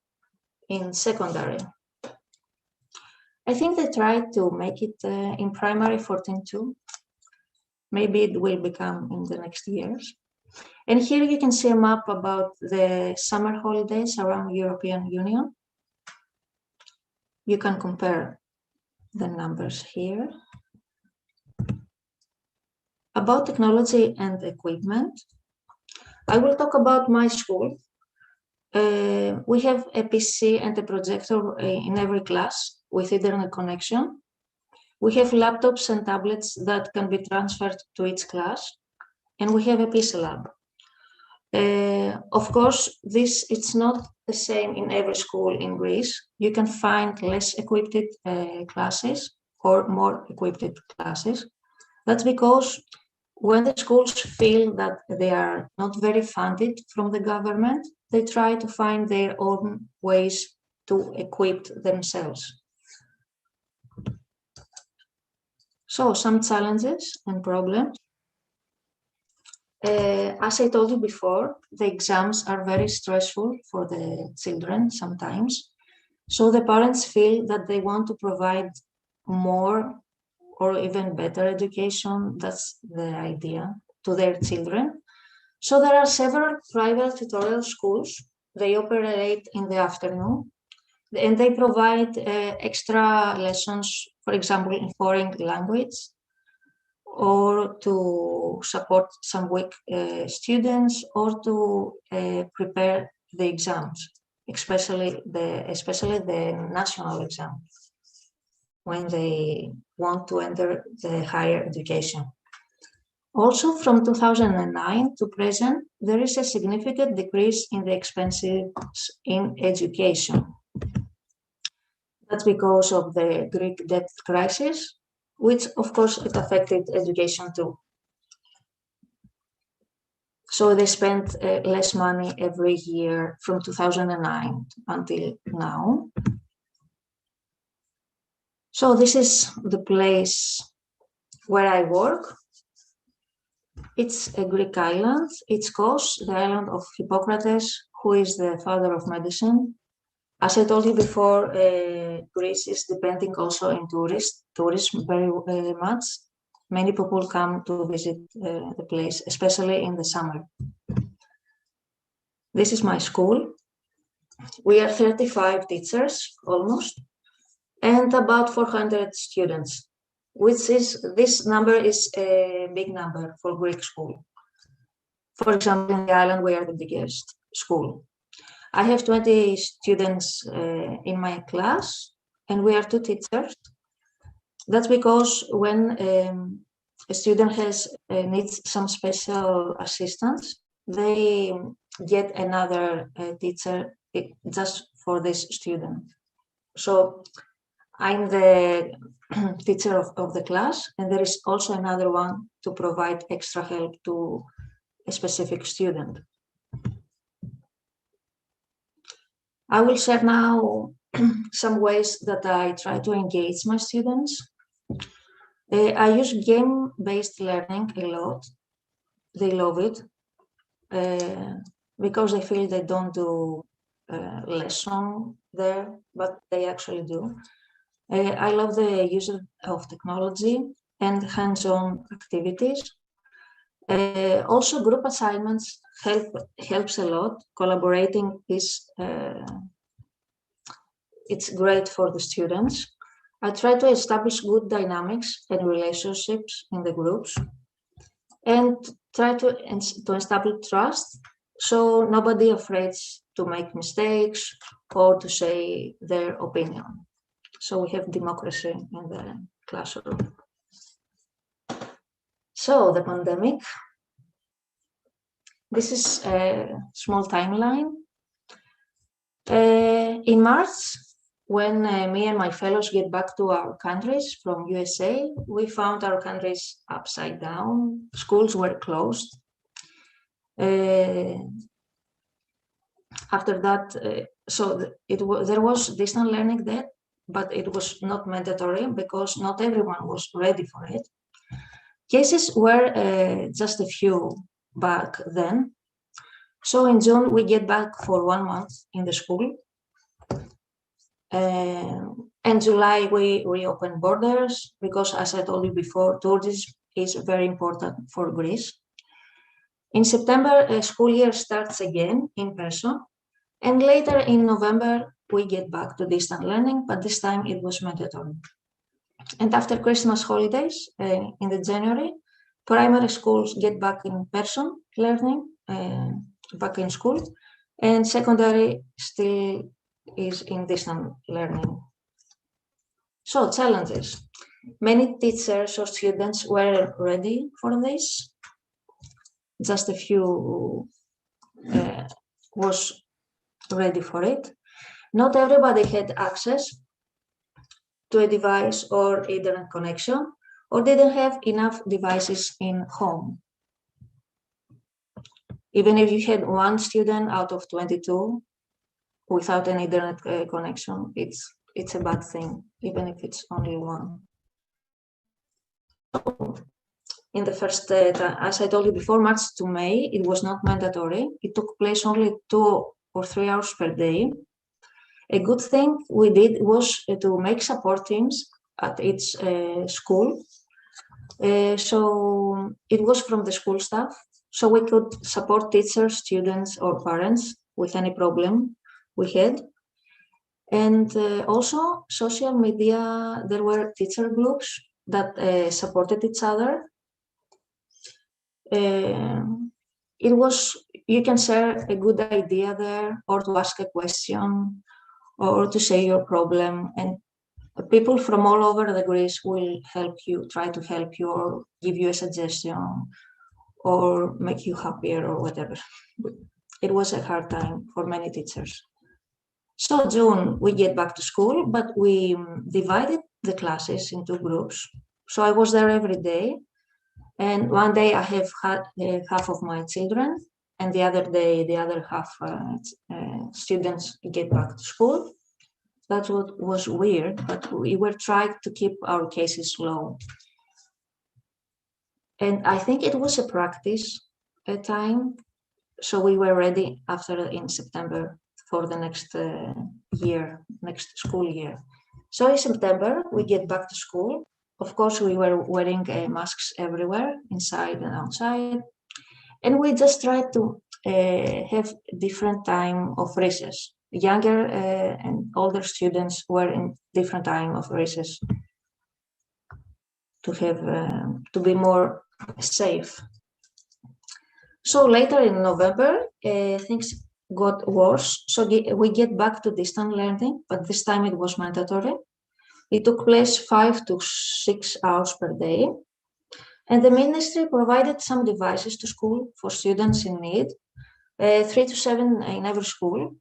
in secondary. I think they tried to make it in primary 14 too. Maybe it will become in the next years. And here you can see a map about the summer holidays around European Union. You can compare the numbers here. About technology and equipment, I will talk about my school. We have a PC and a projector in every class with internet connection. We have laptops and tablets that can be transferred to each class, and we have a PC lab. Of course, it's not the same in every school in Greece. You can find less equipped classes or more equipped classes. That's because when the schools feel that they are not very funded from the government, they try to find their own ways to equip themselves. So some challenges and problems. As I told you before, the exams are very stressful for the children sometimes. So the parents feel that they want to provide more or even better education, that's the idea, to their children. So there are several private tutorial schools. They operate in the afternoon, and they provide extra lessons, for example, in foreign language, or to support some weak students, or to prepare the exams, especially the national exam, when they want to enter the higher education. Also, from 2009 to present, there is a significant decrease in the expenses in education. That's because of the Greek debt crisis, which of course it affected education too. So they spent less money every year from 2009 until now. So this is the place where I work. It's a Greek island. It's Kos, the island of Hippocrates, who is the father of medicine. As I told you before, Greece is depending also on tourism very much. Many people come to visit the place, especially in the summer. This is my school. We are 35 teachers, almost, and about 400 students, this number is a big number for Greek school. For example, in the island, we are the biggest school. I have 20 students in my class, and we are 2 teachers. That's because when a student needs some special assistance, they get another teacher just for this student. So I'm the teacher of the class, and there is also another one to provide extra help to a specific student. I will share now some ways that I try to engage my students. I use game-based learning a lot. They love it because they feel they don't do lesson there, but they actually do. I love the use of technology and hands-on activities. Also, group assignments helps a lot. Collaborating is it's great for the students. I try to establish good dynamics and relationships in the groups, and try to establish trust, so nobody afraid to make mistakes or to say their opinion. So we have democracy in the classroom. So the pandemic. This is a small timeline. In March, when me and my fellows get back to our countries from USA, we found our countries upside down. Schools were closed. After that, there was distant learning there, but it was not mandatory because not everyone was ready for it. Cases were just a few back then. So in June, we get back for 1 month in the school. In July, we reopen borders because, as I told you before, tourism is very important for Greece. In September, school year starts again in person. And later in November, we get back to distant learning, but this time it was mandatory. And after Christmas holidays in the January, primary schools get back in person learning, back in school, and secondary still is in distant learning. So challenges. Many teachers or students were ready for this. Just a few was ready for it. Not everybody had access to a device or internet connection, or didn't have enough devices in home. Even if you had one student out of 22 without an internet connection, it's a bad thing, even if it's only one. In the first, as I told you before, March to May, it was not mandatory. It took place only 2 or 3 hours per day. A good thing we did was to make support teams at each school. So it was from the school staff, so we could support teachers, students, or parents with any problem we had. And also social media, there were teacher groups that supported each other. It was, you can share a good idea there, or to ask a question, or to say your problem, and people from all over the Greece will help you, try to help you, or give you a suggestion, or make you happier, or whatever. It was a hard time for many teachers. So June, we get back to school, but we divided the classes into groups. So I was there every day. And one day I have had half of my children, and the other day, the other half students get back to school. That's what was weird, but we were trying to keep our cases low. And I think it was a practice time. So we were ready after in September for the next year, next school year. So in September, we get back to school. Of course, we were wearing masks everywhere, inside and outside. And we just tried to have different time of recess. Younger and older students were in different time of recess to have to be more safe. So later in November, things got worse. So we get back to distant learning, but this time it was mandatory. It took place 5 to 6 hours per day. And the ministry provided some devices to school for students in need, 3 to 7 in every school.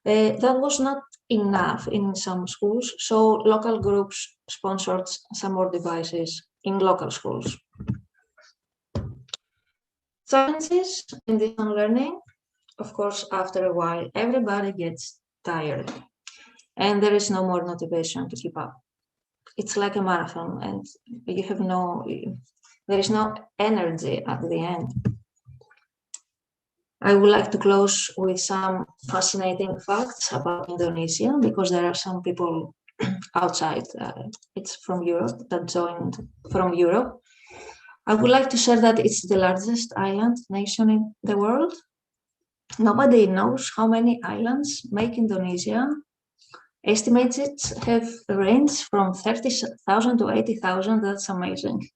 That was not enough in some schools, so local groups sponsored some more devices in local schools. Challenges in distant learning, of course, after a while, everybody gets tired and there is no more motivation to keep up. It's like a marathon and you have there is no energy at the end. I would like to close with some fascinating facts about Indonesia, because there are some people outside, it's from Europe, that joined from Europe. I would like to share that it's the largest island nation in the world. Nobody knows how many islands make Indonesia. Estimated have a range from 30,000 to 80,000. That's amazing.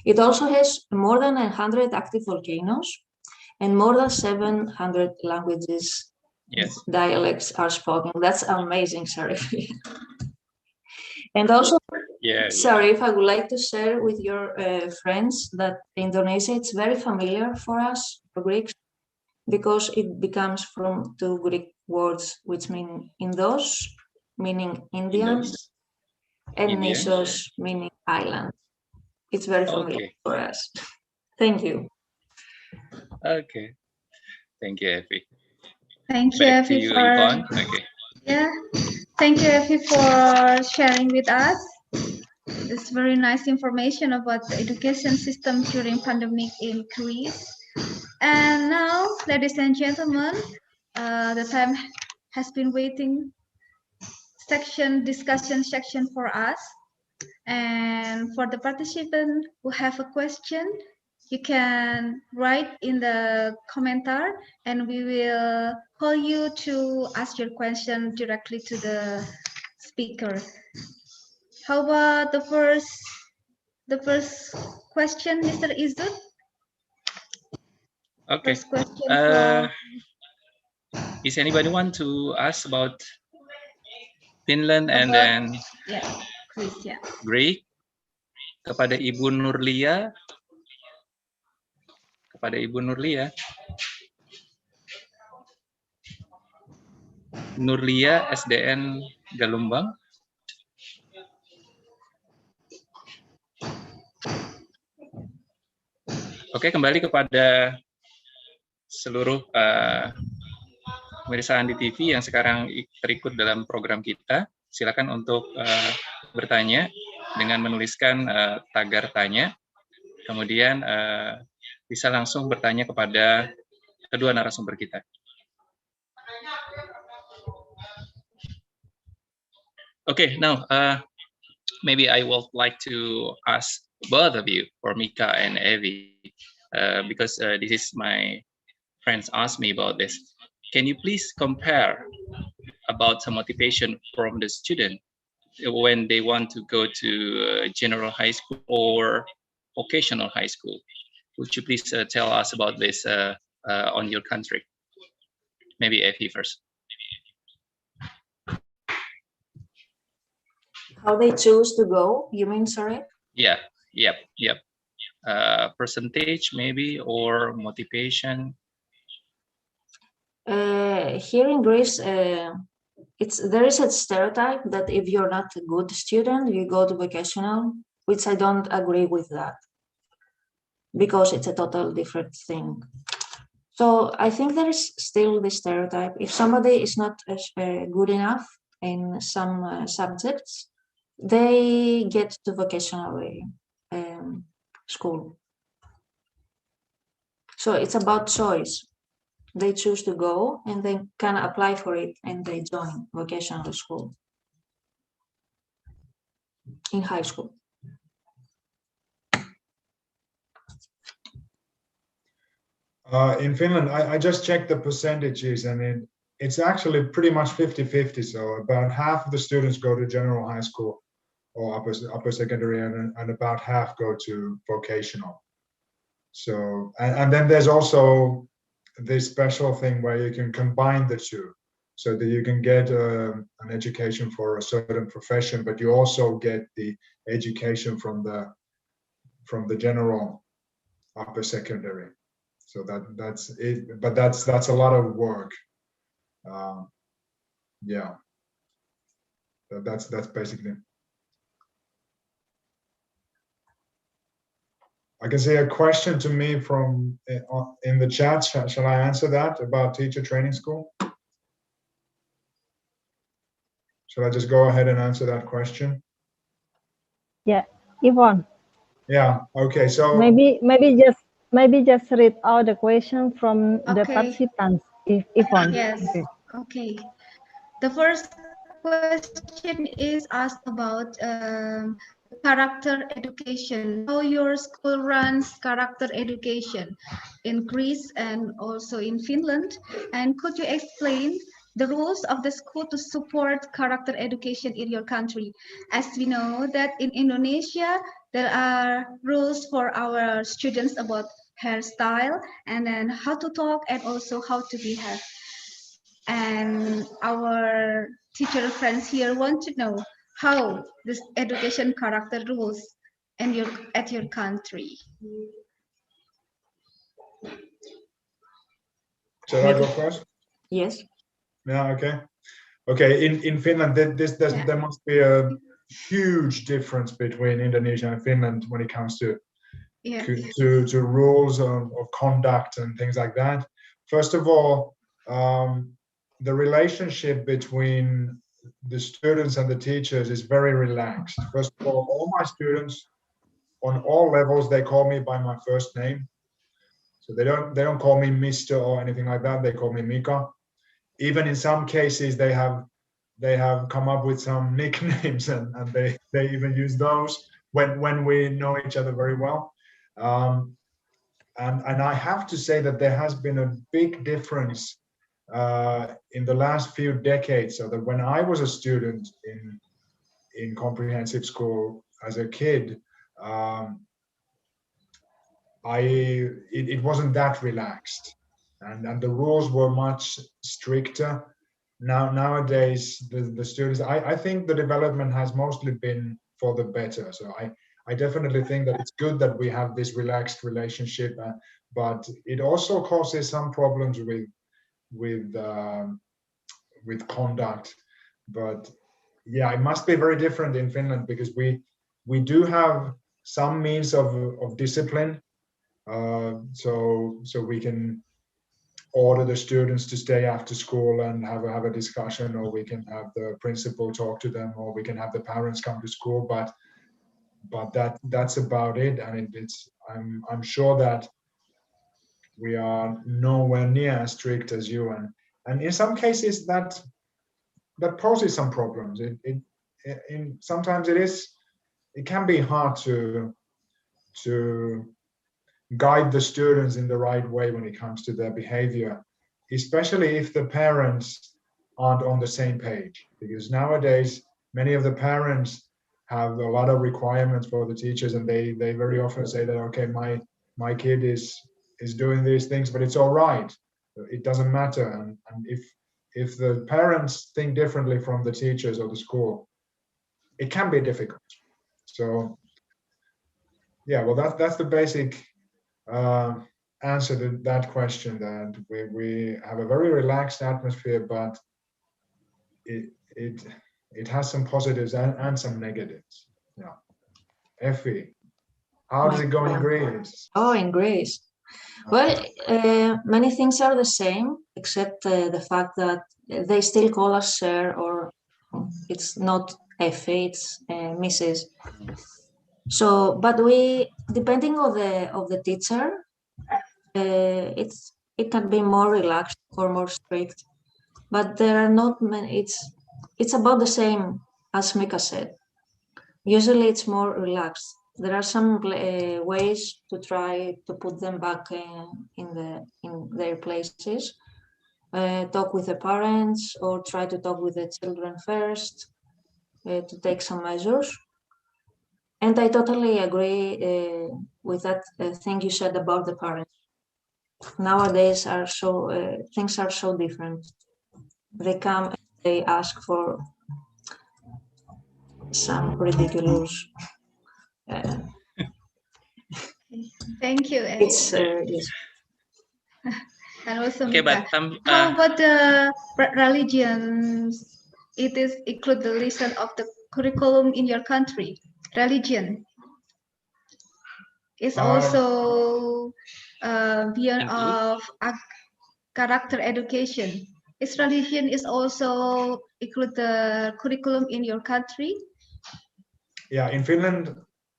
It also has more than 100 active volcanoes and more than 700 languages. Yes. Dialects are spoken. That's amazing, sorry. And also, sorry, if I would like to share with your friends that Indonesia, it's very familiar for us, for Greeks, because it becomes from 2 Greek words, which mean Indos, meaning Indians, and Nisos, meaning island. It's very familiar for us. Thank you. Okay. Thank you, Effie. Thank you, Effie, for Thank you, Effie, for sharing with us. It's very nice information about the education system during pandemic in Greece. And now, ladies and gentlemen, the time has been waiting discussion section for us. And for the participant who have a question, you can write in the commenter and we will call you to ask your question directly to the speaker. How about the first question, Mr. Izud? Okay. First question Is anybody want to ask about Finland and then yeah, please, yeah. Greek? Kepada Ibu Nurlia. Kepada Ibu Nurlia. Nurlia SDN Galumbang. Oke, kembali kepada seluruh pemirsa Andi TV yang sekarang terikut dalam program kita. Silakan untuk bertanya dengan menuliskan tagar tanya. Kemudian bisa langsung bertanya kepada kedua narasumber kita. Okay, now maybe I would like to ask both of you, for Mika and Evie, because this is my friends asked me about this. Can you please compare about some motivation from the student when they want to go to general high school or vocational high school? Would you please tell us about this on your country? Maybe Evie first. How they choose to go, you mean, sorry? Yeah, yep. Percentage maybe, or motivation. Here in Greece, there is a stereotype that if you're not a good student, you go to vocational, which I don't agree with that, because it's a total different thing. So I think there is still this stereotype. If somebody is not good enough in some subjects, they get to vocational school. So it's about choice. They choose to go and they can apply for it and they join vocational school in high school. In Finland, I just checked the percentages and it's actually pretty much 50-50. So about half of the students go to general high school or upper secondary and about half go to vocational. So, and then there's also this special thing where you can combine the two so that you can get an education for a certain profession, but you also get the education from the general upper secondary. So that's it, but that's a lot of work. Yeah, that's basically. I can see a question to me from in the chat. Shall I answer that about teacher training school? Shall I just go ahead and answer that question? Yeah, Yvonne. Yeah. Okay. So maybe just read out the question from the participants. If Yvonne. Yes. Okay. The first question is asked about character education, how your school runs character education in Greece and also in Finland, and could you explain the rules of the school to support character education in your country? As we know that in Indonesia there are rules for our students about hairstyle and then how to talk and also how to behave. And our teacher friends here want to know how this education character rules at your country. Shall I go first? Yes. Yeah. Okay. Okay. In Finland, there must be a huge difference between Indonesia and Finland when it comes to rules of conduct and things like that. First of all, the relationship between the students and the teachers is very relaxed. First of all my students on all levels, they call me by my first name. So they don't call me Mr. or anything like that. They call me Mika. Even in some cases, they have come up with some nicknames, and they even use those when we know each other very well. And I have to say that there has been a big difference in the last few decades. So that when I was a student in comprehensive school as a kid, it wasn't that relaxed, and the rules were much stricter. Nowadays, the students, I think the development has mostly been for the better. So I definitely think that it's good that we have this relaxed relationship, but it also causes some problems with conduct. But yeah, it must be very different in Finland, because we do have some means of discipline. So we can order the students to stay after school and have a discussion, or we can have the principal talk to them, or we can have the parents come to school. But that's about it. And I'm sure that we are nowhere near as strict as you, and in some cases that poses some problems. Sometimes it can be hard to guide the students in the right way when it comes to their behavior, especially if the parents aren't on the same page. Because nowadays, many of the parents have a lot of requirements for the teachers, and they very often say that, okay, my kid is doing these things, but it's all right. It doesn't matter. And if the parents think differently from the teachers or the school, it can be difficult. So yeah, well, that's the basic answer to that question, that we have a very relaxed atmosphere, but it has some positives and some negatives. Yeah. Effie, how does it go in Greece? Oh, in Greece. Well, many things are the same, except the fact that they still call us sir, or it's not Effie, it's Mrs. So, but we, depending on the teacher, it can be more relaxed or more strict, but there are not many. It's about the same as Mika said. Usually, it's more relaxed. There are some ways to try to put them back in their places. Talk with the parents, or try to talk with the children first to take some measures. And I totally agree with that thing you said about the parents. Nowadays things are so different. They come and they ask for some ridiculous. Thank you. It's yes. And also, Okay, Mika, but how about the religions? It is include the list of the curriculum in your country. Religion is also beyond of character education. Is religion is also include the curriculum in your country? Yeah, in Finland,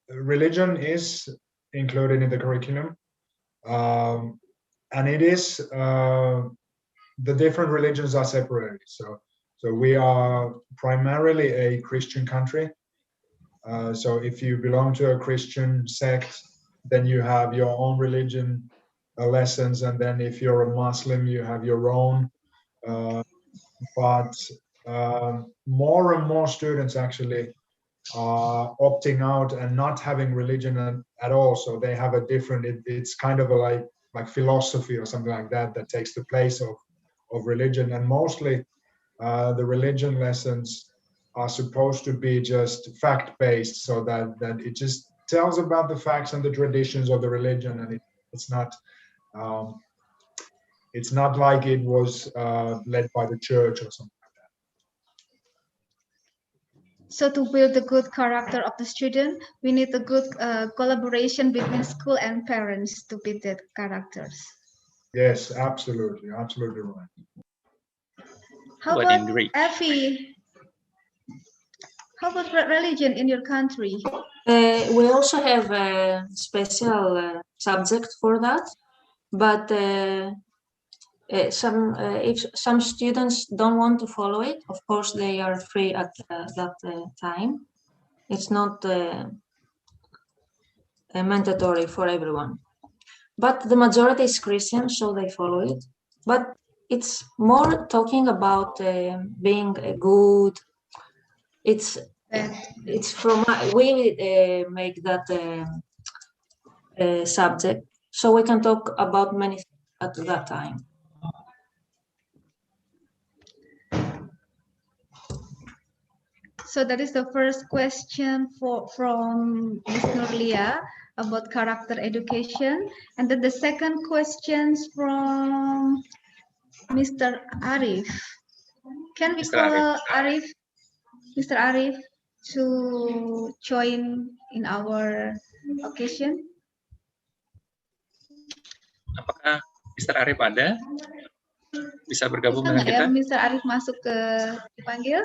religion is included in the curriculum, and it is the different religions are separated. So we are primarily a Christian country. So if you belong to a Christian sect, then you have your own religion lessons, and then if you're a Muslim, you have your own. But more and more students actually are opting out and not having religion at all. So they have a different. It's kind of a like philosophy or something like that takes the place of religion, and mostly the religion lessons are supposed to be just fact-based, so that it just tells about the facts and the traditions of the religion, and it's not like it was led by the church or something like that. So to build the good character of the student, we need a good collaboration between school and parents to build that characters. Yes, absolutely right. How about Effie? How about religion in your country? We also have a special subject for that. But if some students don't want to follow it, of course they are free at that time. It's not mandatory for everyone. But the majority is Christian, so they follow it. But it's more talking about being good. It's from we make that subject, so we can talk about many things at that time. So that is the first question from Ms. Nurlia about character education. And then the second question from Mr. Arif. Can we call Arif, Mr. Arif, to join in our occasion? Apakah Mr. Arif ada? Bisa bergabung dengan Ya, kita? Mr. Arif masuk ke dipanggil.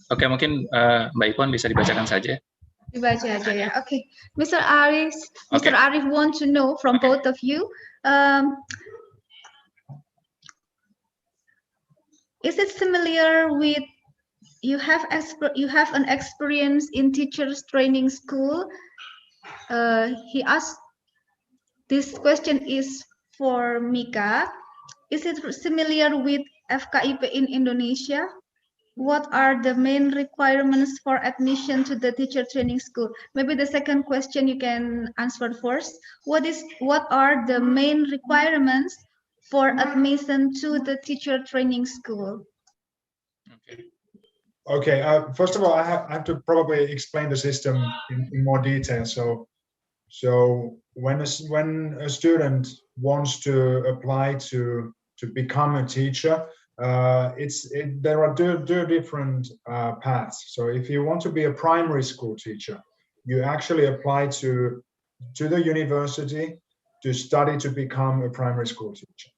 Oke, mungkin Mbak Ipon bisa dibacakan saja. Dibaca aja ya. Okay. Mr. Arif want to know from both of you, is it familiar with you have an experience in teachers training school? He asked, this question is for Mika. Is it similar with FKIP in Indonesia? What are the main requirements for admission to the teacher training school? Maybe the second question you can answer first. What are the main requirements for admission to the teacher training school? Okay. First of all, I have to probably explain the system in more detail. So when a student wants to apply to become a teacher, there are two different paths. So if you want to be a primary school teacher, you actually apply to the university to study to become a primary school teacher.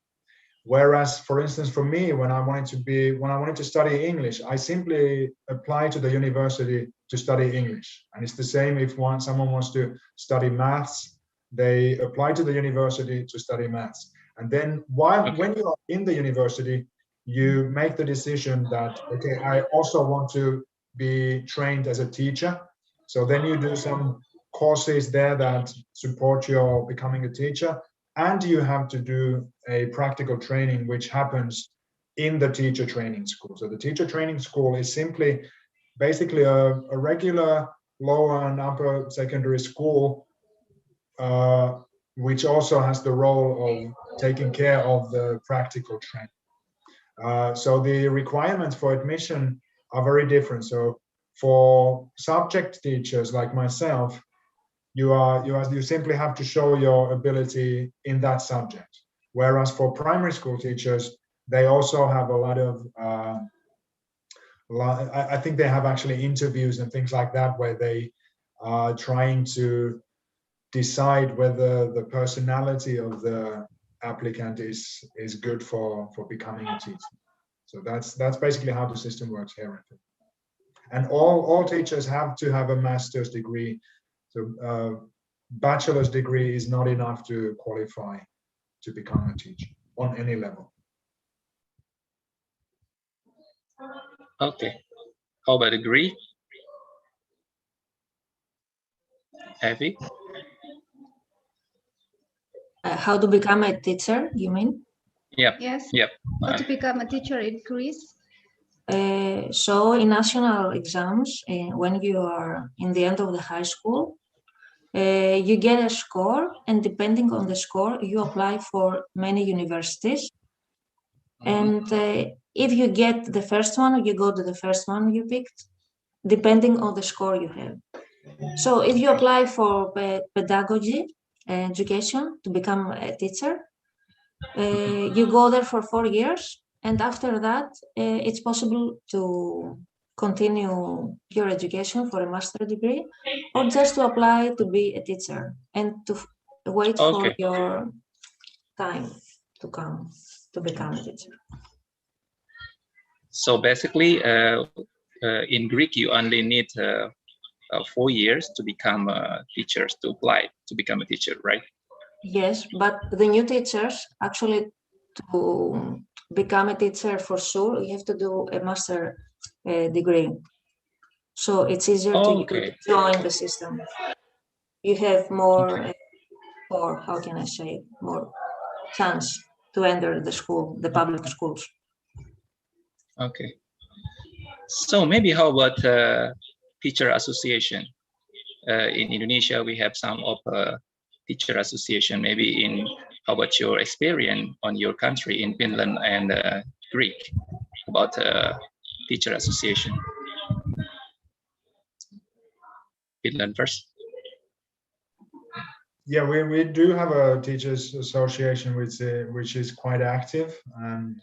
Whereas, for instance, for me, when I wanted to study English, I simply applied to the university to study English. And it's the same if someone wants to study maths, they apply to the university to study maths. And then when you are in the university, you make the decision that, okay, I also want to be trained as a teacher. So then you do some courses there that support your becoming a teacher. And you have to do a practical training, which happens in the teacher training school. So the teacher training school is basically a regular lower and upper secondary school, which also has the role of taking care of the practical training. So the requirements for admission are very different. So for subject teachers like myself, you simply have to show your ability in that subject. Whereas for primary school teachers, they also have a lot of, I think they have actually interviews and things like that, where they are trying to decide whether the personality of the applicant is good for becoming a teacher. So that's basically how the system works here. And all teachers have to have a master's degree. So bachelor's degree is not enough to qualify to become a teacher on any level. Okay. How about degree? Heavy? How to become a teacher, you mean? Yep. Yes. Yep. How to become a teacher in Greece? So in national exams, when you are in the end of the high school, you get a score, and depending on the score, you apply for many universities. And if you get the first one, you go to the first one you picked, depending on the score you have. So if you apply for pedagogy, education, to become a teacher, you go there for 4 years. And after that, it's possible to continue your education for a master's degree, or just to apply to be a teacher and to wait for your time to come to become a teacher. So basically, in Greek, you only need 4 years to become teachers, to apply to become a teacher, right? Yes, but the new teachers, actually, to become a teacher for sure, you have to do a master degree. So it's easier to join the system. You have more, or how can I say, more chance to enter the school, the public schools. Okay. So maybe how about teacher association? In Indonesia, we have some of teacher association. Maybe how about your experience on your country in Finland and Greek about teacher association? Finland first. Yeah, we do have a teachers association which is quite active, and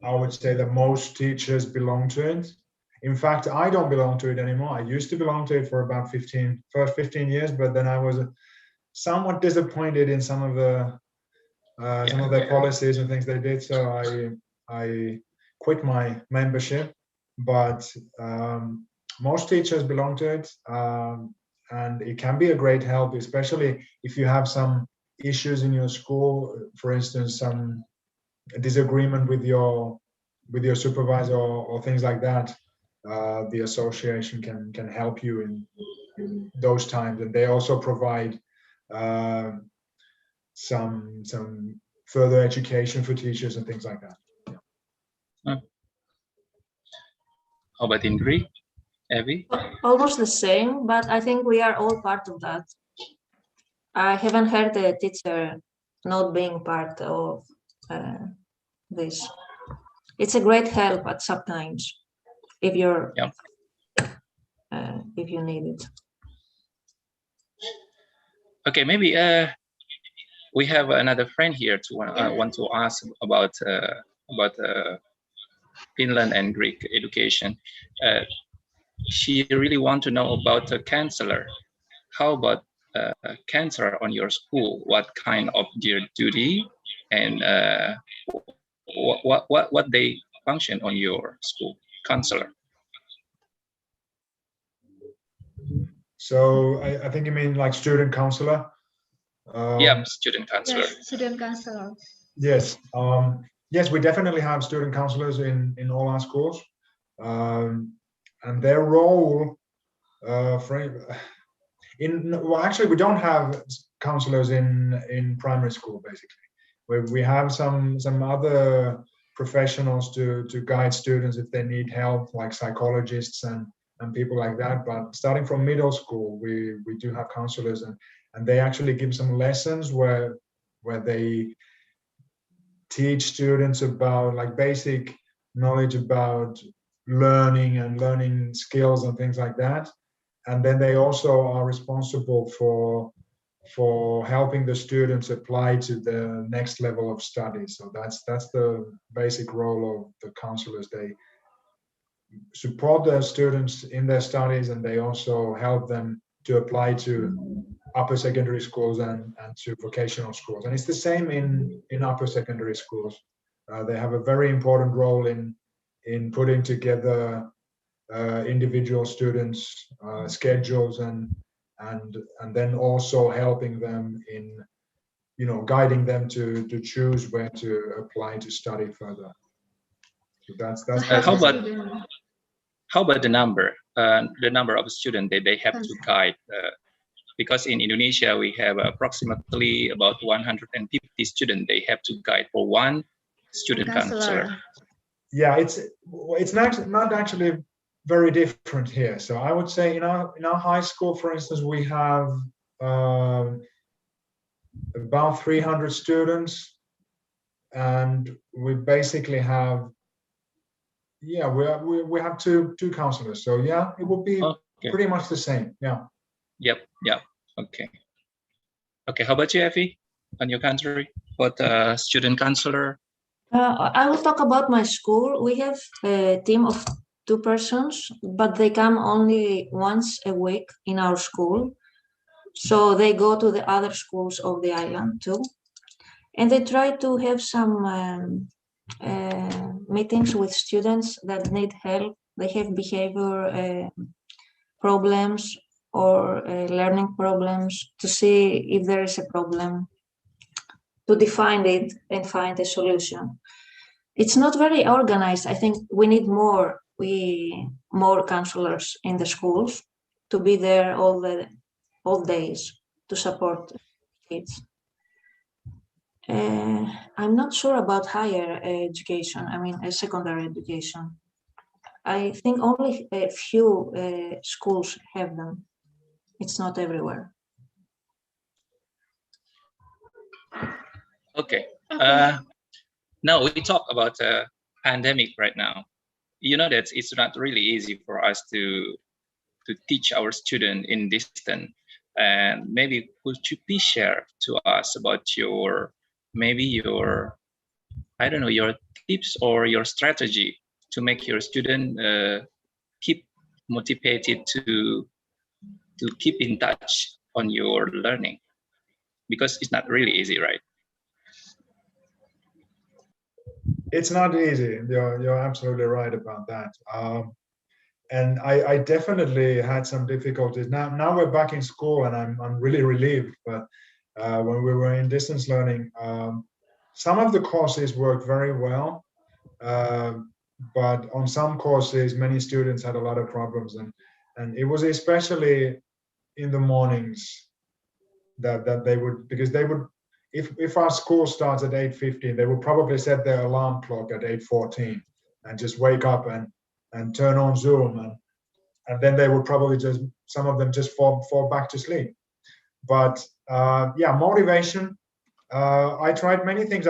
I would say that most teachers belong to it. In fact, I don't belong to it anymore. I used to belong to it for about 15 years, but then I was somewhat disappointed in some of their policies and things they did. So I quit my membership. But most teachers belong to it, and it can be a great help, especially if you have some issues in your school. For instance, some disagreement with your supervisor or things like that. The association can help you in those times, and they also provide some further education for teachers and things like that. Yeah. How about in Greek, Evie? Almost the same, but I think we are all part of that. I haven't heard a teacher not being part of this. It's a great help at sometimes if you're if you need it. Okay, maybe we have another friend here to want to ask about Finland and Greek education. She really want to know about the counselor. How about counselor on your school? What kind of their duty, and what they function on your school? Counselor. So I think you mean like student counselor? Yeah, student counselor. Yes, student counselor. Yes. Yes, we definitely have student counselors in all our schools, and their role. Well, actually, we don't have counselors in primary school. Basically, we have some other professionals to guide students if they need help, like psychologists and people like that. But starting from middle school, we do have counselors, and they actually give some lessons where they teach students about like basic knowledge about learning skills and things like that. And then they also are responsible for helping the students apply to the next level of study. So that's the basic role of the counselors. They support their students in their studies, and they also help them to apply to upper secondary schools and to vocational schools. And it's the same in upper secondary schools. They have a very important role in putting together individual students' schedules and then also helping them in guiding them to choose where to apply to study further. So that's how about the number of students that they have to guide? Because in Indonesia we have approximately about 150 students they have to guide for one student counselor. Yeah, it's not actually very different here. So I would say in our high school, for instance, we have about 300 students, and we basically have we have two counselors. So yeah, it will be pretty much the same. Yeah. Yep. Okay. How about you, Effie, on your country? What student counselor? I will talk about my school. We have a team of 2 persons, but they come only once a week in our school. So they go to the other schools of the island too. And they try to have some meetings with students that need help. They have behavior problems or learning problems to see if there is a problem, to define it and find a solution. It's not very organized. I think we need more counselors in the schools to be there all days to support kids. I'm not sure about higher education, I mean secondary education. I think only a few schools have them. It's not everywhere. Okay. Now we talk about pandemic right now. You know that it's not really easy for us to teach our student in distance. And maybe could you please share to us about your I don't know, your tips or your strategy to make your student keep motivated to keep in touch on your learning, because it's not really easy, right? It's not easy. You're absolutely right about that. And I definitely had some difficulties. Now we're back in school, and I'm really relieved. But when we were in distance learning, some of the courses worked very well, but on some courses, many students had a lot of problems, and it was especially in the mornings that they would, because they would, if our school starts at 8:15, they would probably set their alarm clock at 8:14 and just wake up and turn on Zoom, and then they would probably just, some of them just fall back to sleep. But yeah, motivation. I tried many things.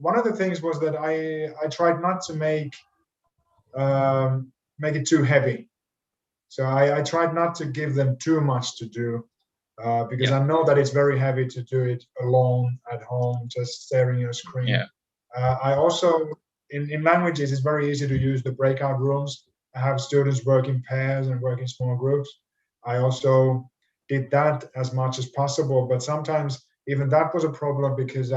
One of the things was that I tried not to make it too heavy. So I tried not to give them too much to do, because I know that it's very heavy to do it alone at home, just staring at a screen. Yeah. I also, in languages, it's very easy to use the breakout rooms. I have students work in pairs and work in small groups. I also did that as much as possible, but sometimes even that was a problem, because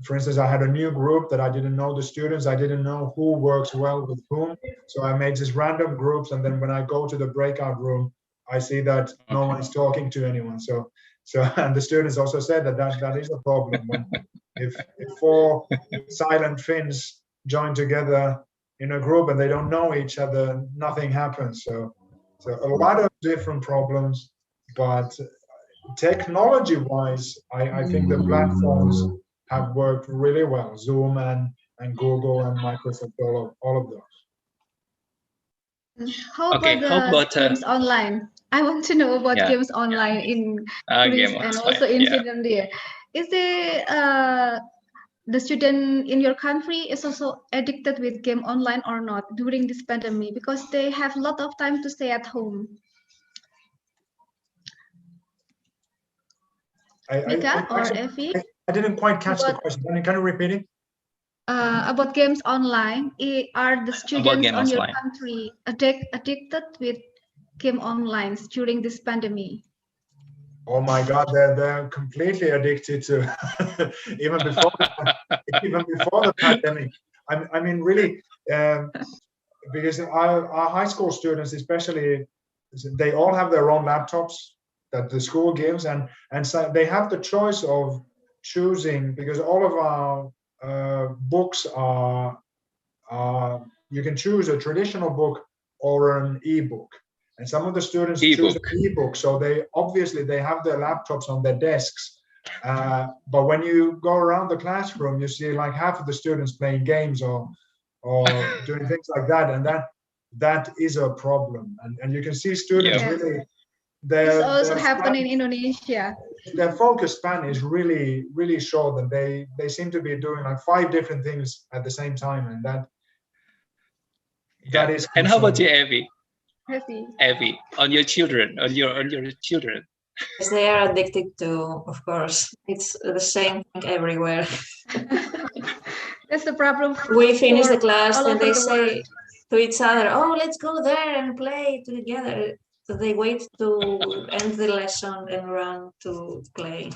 for instance, I had a new group that I didn't know the students. I didn't know who works well with whom. So I made just random groups, and then when I go to the breakout room, I see that no one is talking to anyone. So and the students also said that is a problem when if four silent Finns join together in a group and they don't know each other, nothing happens. So a lot of different problems, but technology-wise, I think the platforms have worked really well. Zoom and Google and Microsoft, all of those. How about games online? I want to know about games online in Greece and also in Finland. Is the student in your country is also addicted with game online or not during this pandemic, because they have a lot of time to stay at home? Mika or Effie? I didn't quite catch the question. Can you repeat it? About games online, are the students on your country addicted with game online during this pandemic? Oh my God, they're completely addicted to even before the pandemic. I mean, really, because our high school students, especially, they all have their own laptops that the school gives, and so they have the choice of choosing, because all of our books are you can choose a traditional book or an e-book, and some of the students choose an e-book, so they obviously have their laptops on their desks, but when you go around the classroom, you see like half of the students playing games or doing things like that, and that is a problem, and you can see students really. This also happened in Indonesia. Their focus span is really, really short, and they seem to be doing like 5 different things at the same time, and that is. And how about you, Evie? Evie, on your children, on your children. Yes, they are addicted to, of course. It's the same thing everywhere. That's the problem. We finish the class and they say to each other, "Oh, let's go there and play together." So they wait to end the lesson and run to play.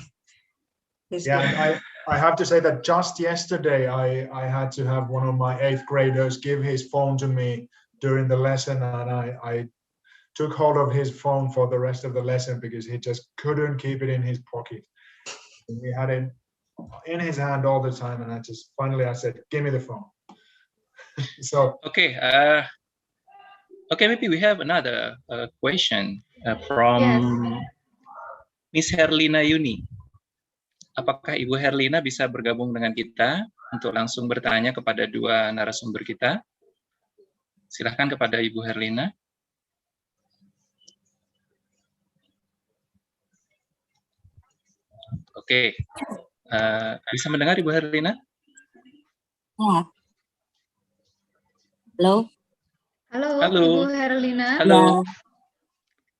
Yeah, I have to say that just yesterday I had to have one of my 8th graders give his phone to me during the lesson, and I took hold of his phone for the rest of the lesson because he just couldn't keep it in his pocket. And we had it in his hand all the time, and finally I said, "Give me the phone." So okay, maybe we have another question from Miss Herlina Yuni. Apakah Ibu Herlina bisa bergabung dengan kita untuk langsung bertanya kepada dua narasumber kita? Silahkan kepada Ibu Herlina. Oke, bisa mendengar Ibu Herlina? Ya. Halo. Halo, Halo. Ibu Herlina. Halo.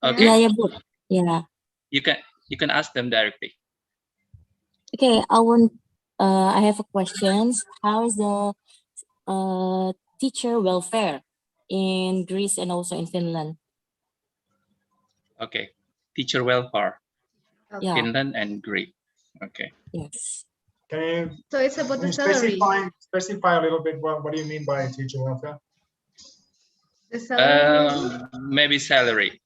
Okay. Okay. Ya, Bu. Ya. You can ask them directly. Okay, I have a question. How is the teacher welfare in Greece and also in Finland? Okay, teacher welfare, Yeah. Finland and Greece. Okay. Yes. can you, So it's about the salary. specify a little bit what do you mean by teacher welfare? The salary. Maybe salary.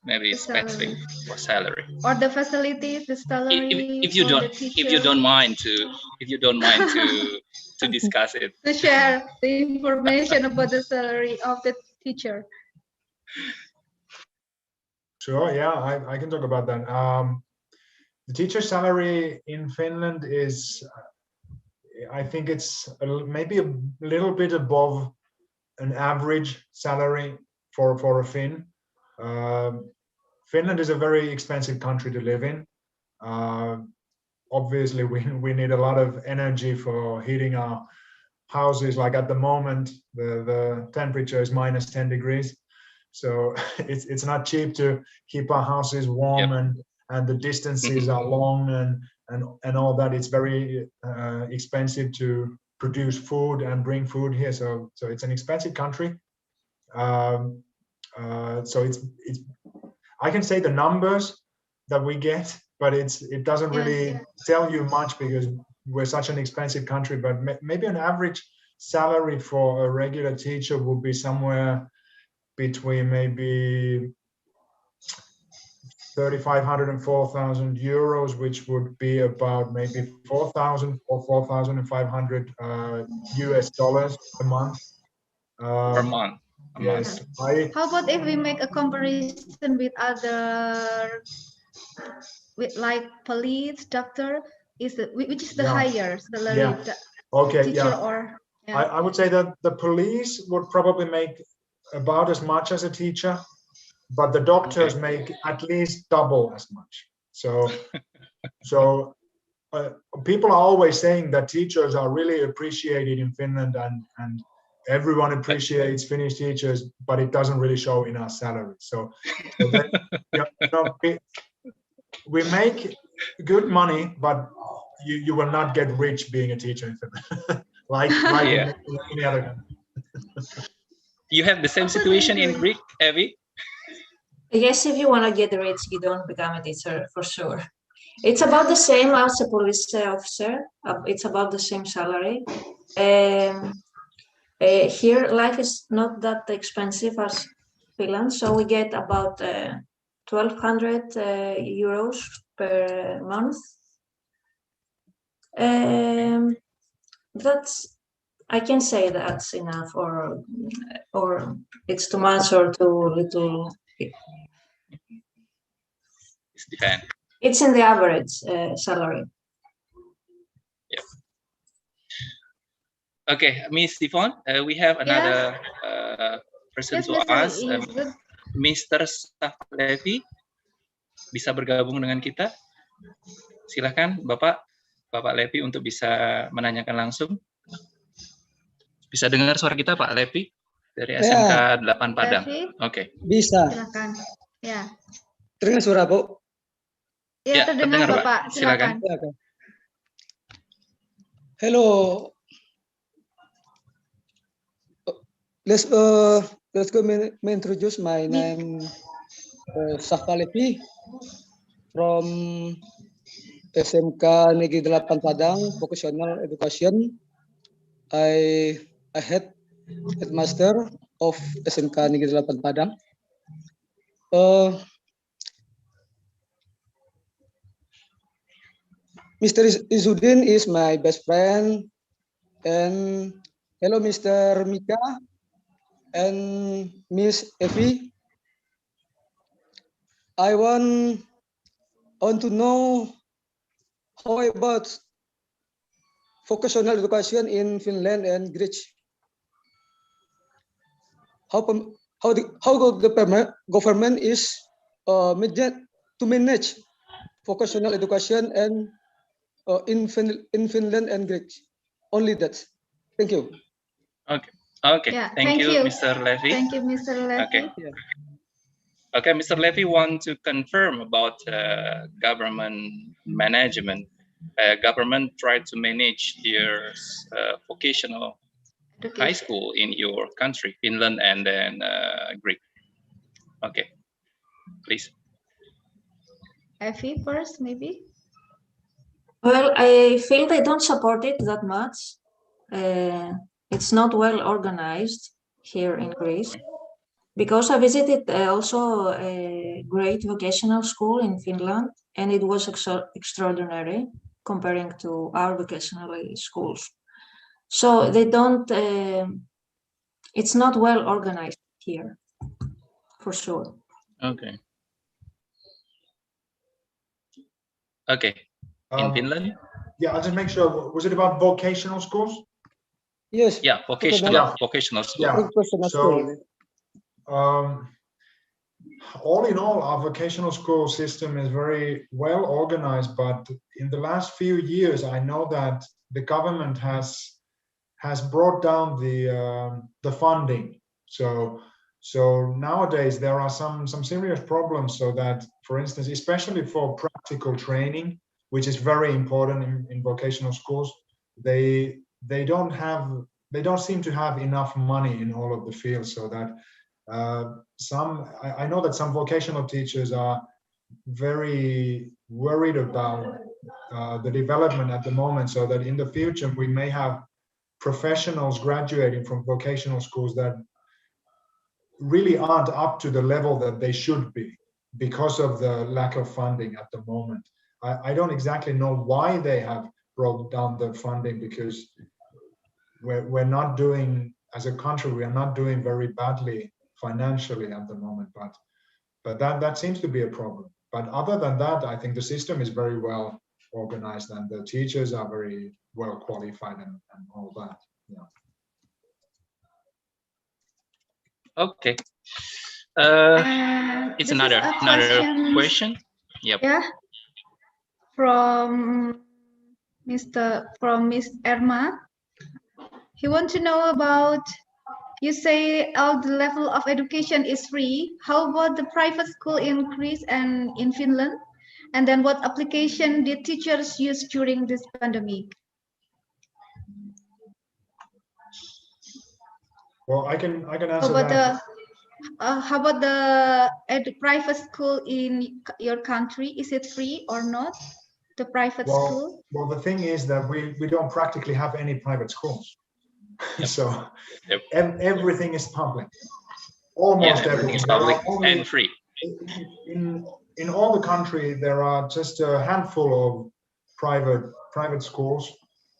Maybe The specific for salary. Or the facilities, the salary. If you don't mind to discuss it. To share the information about the salary of the teacher. Sure, yeah, I can talk about that. The teacher salary in Finland is, I think it's maybe a little bit above an average salary for a Finn. Finland is a very expensive country to live in. Obviously, we need a lot of energy for heating our houses. Like at the moment, the temperature is -10 degrees. So it's not cheap to keep our houses warm. Yep. And the distances are long and all that. It's very expensive to produce food and bring food here. So it's an expensive country. So it's I can say the numbers that we get, but it doesn't really tell you much because we're such an expensive country. But maybe an average salary for a regular teacher would be somewhere between maybe 3,500 and 4,000 euros, which would be about maybe 4,000 or 4,500 US dollars a month. Per month. Yes. How about if we make a comparison with like police, doctor, which is the higher salary? Yeah. Okay. Teacher Yeah. or I would say that the police would probably make about as much as a teacher, but the doctors make at least double as much. So people are always saying that teachers are really appreciated in Finland and everyone appreciates Finnish teachers, but it doesn't really show in our salary. So that, we make good money, but you will not get rich being a teacher in Finland, like in any other country. You have the same situation in Greek, Evie? Yes, if you want to get rich, you don't become a teacher for sure. It's about the same as a police officer. It's about the same salary. Here, life is not that expensive as Finland, so we get about 1,200 euros per month. I can say that's enough, or it's too much or too little. It's depend. It's in the average salary. Yeah. Okay, Miss Yvonne, we have another person to ask. Mr. Levi, bisa bergabung dengan kita? Silakan, Bapak Levi untuk bisa menanyakan langsung. Bisa dengar suara kita, Pak Levi? Dari SMK 8 Padang. Oke. Bisa. Silakan. Ya. Terdengar suara, Bu? Ya, terdengar, Bapak. Silakan. Hello. Let's go introduce my name, Safa Levi from SMK Negeri 8 Padang, Vocational Education. I headmaster of SMK Negeri 8 Padang. Mr. Izudin is my best friend, and hello, Mr. Mika and Miss Effie. I want to know how about vocational education in Finland and Greece. How the government is to manage vocational education and in Finland and Greece. Only that. Thank you. Okay. Okay. Yeah, Thank you, Mr. Levy. Thank you, Mr. Levy. Okay. Yeah. Okay, Mr. Levy want to confirm about government management. Government try to manage their vocational high school in your country, Finland and then Greece. Okay, please. Effie first, maybe. Well, I feel they don't support it that much. It's not well organized here in Greece. Because I visited also a great vocational school in Finland, and it was extraordinary comparing to our vocational schools. So they don't, it's not well organized here, for sure. Okay. Okay. In Finland? Yeah, I'll just make sure. Was it about vocational schools? Yes. Yeah, vocational school. Yeah. Vocational So, school. all in all, our vocational school system is very well organized, but in the last few years, I know that the government has brought down the funding. So nowadays there are some serious problems. So that, for instance, especially for practical training, which is very important in vocational schools, they don't seem to have enough money in all of the fields, so that I know that some vocational teachers are very worried about the development at the moment, so that in the future we may have professionals graduating from vocational schools that really aren't up to the level that they should be because of the lack of funding at the moment. I don't exactly know why they have brought down the funding, because we're not doing, as a country, we are not doing very badly financially at the moment, but that seems to be a problem. But other than that, I think the system is very well organized and the teachers are very well qualified and all that. Yeah. Okay. It's another question. Yep. Yeah. From Miss Erma. He wants to know about, you say all the level of education is free. How about the private school in Greece and in Finland? And then what application did teachers use during this pandemic? Well, I can answer that. How about the private school in your country? Is it free or not? The private school? Well, the thing is that we don't practically have any private schools. So everything is public. Almost everything is public and free. In all the country, there are just a handful of private schools,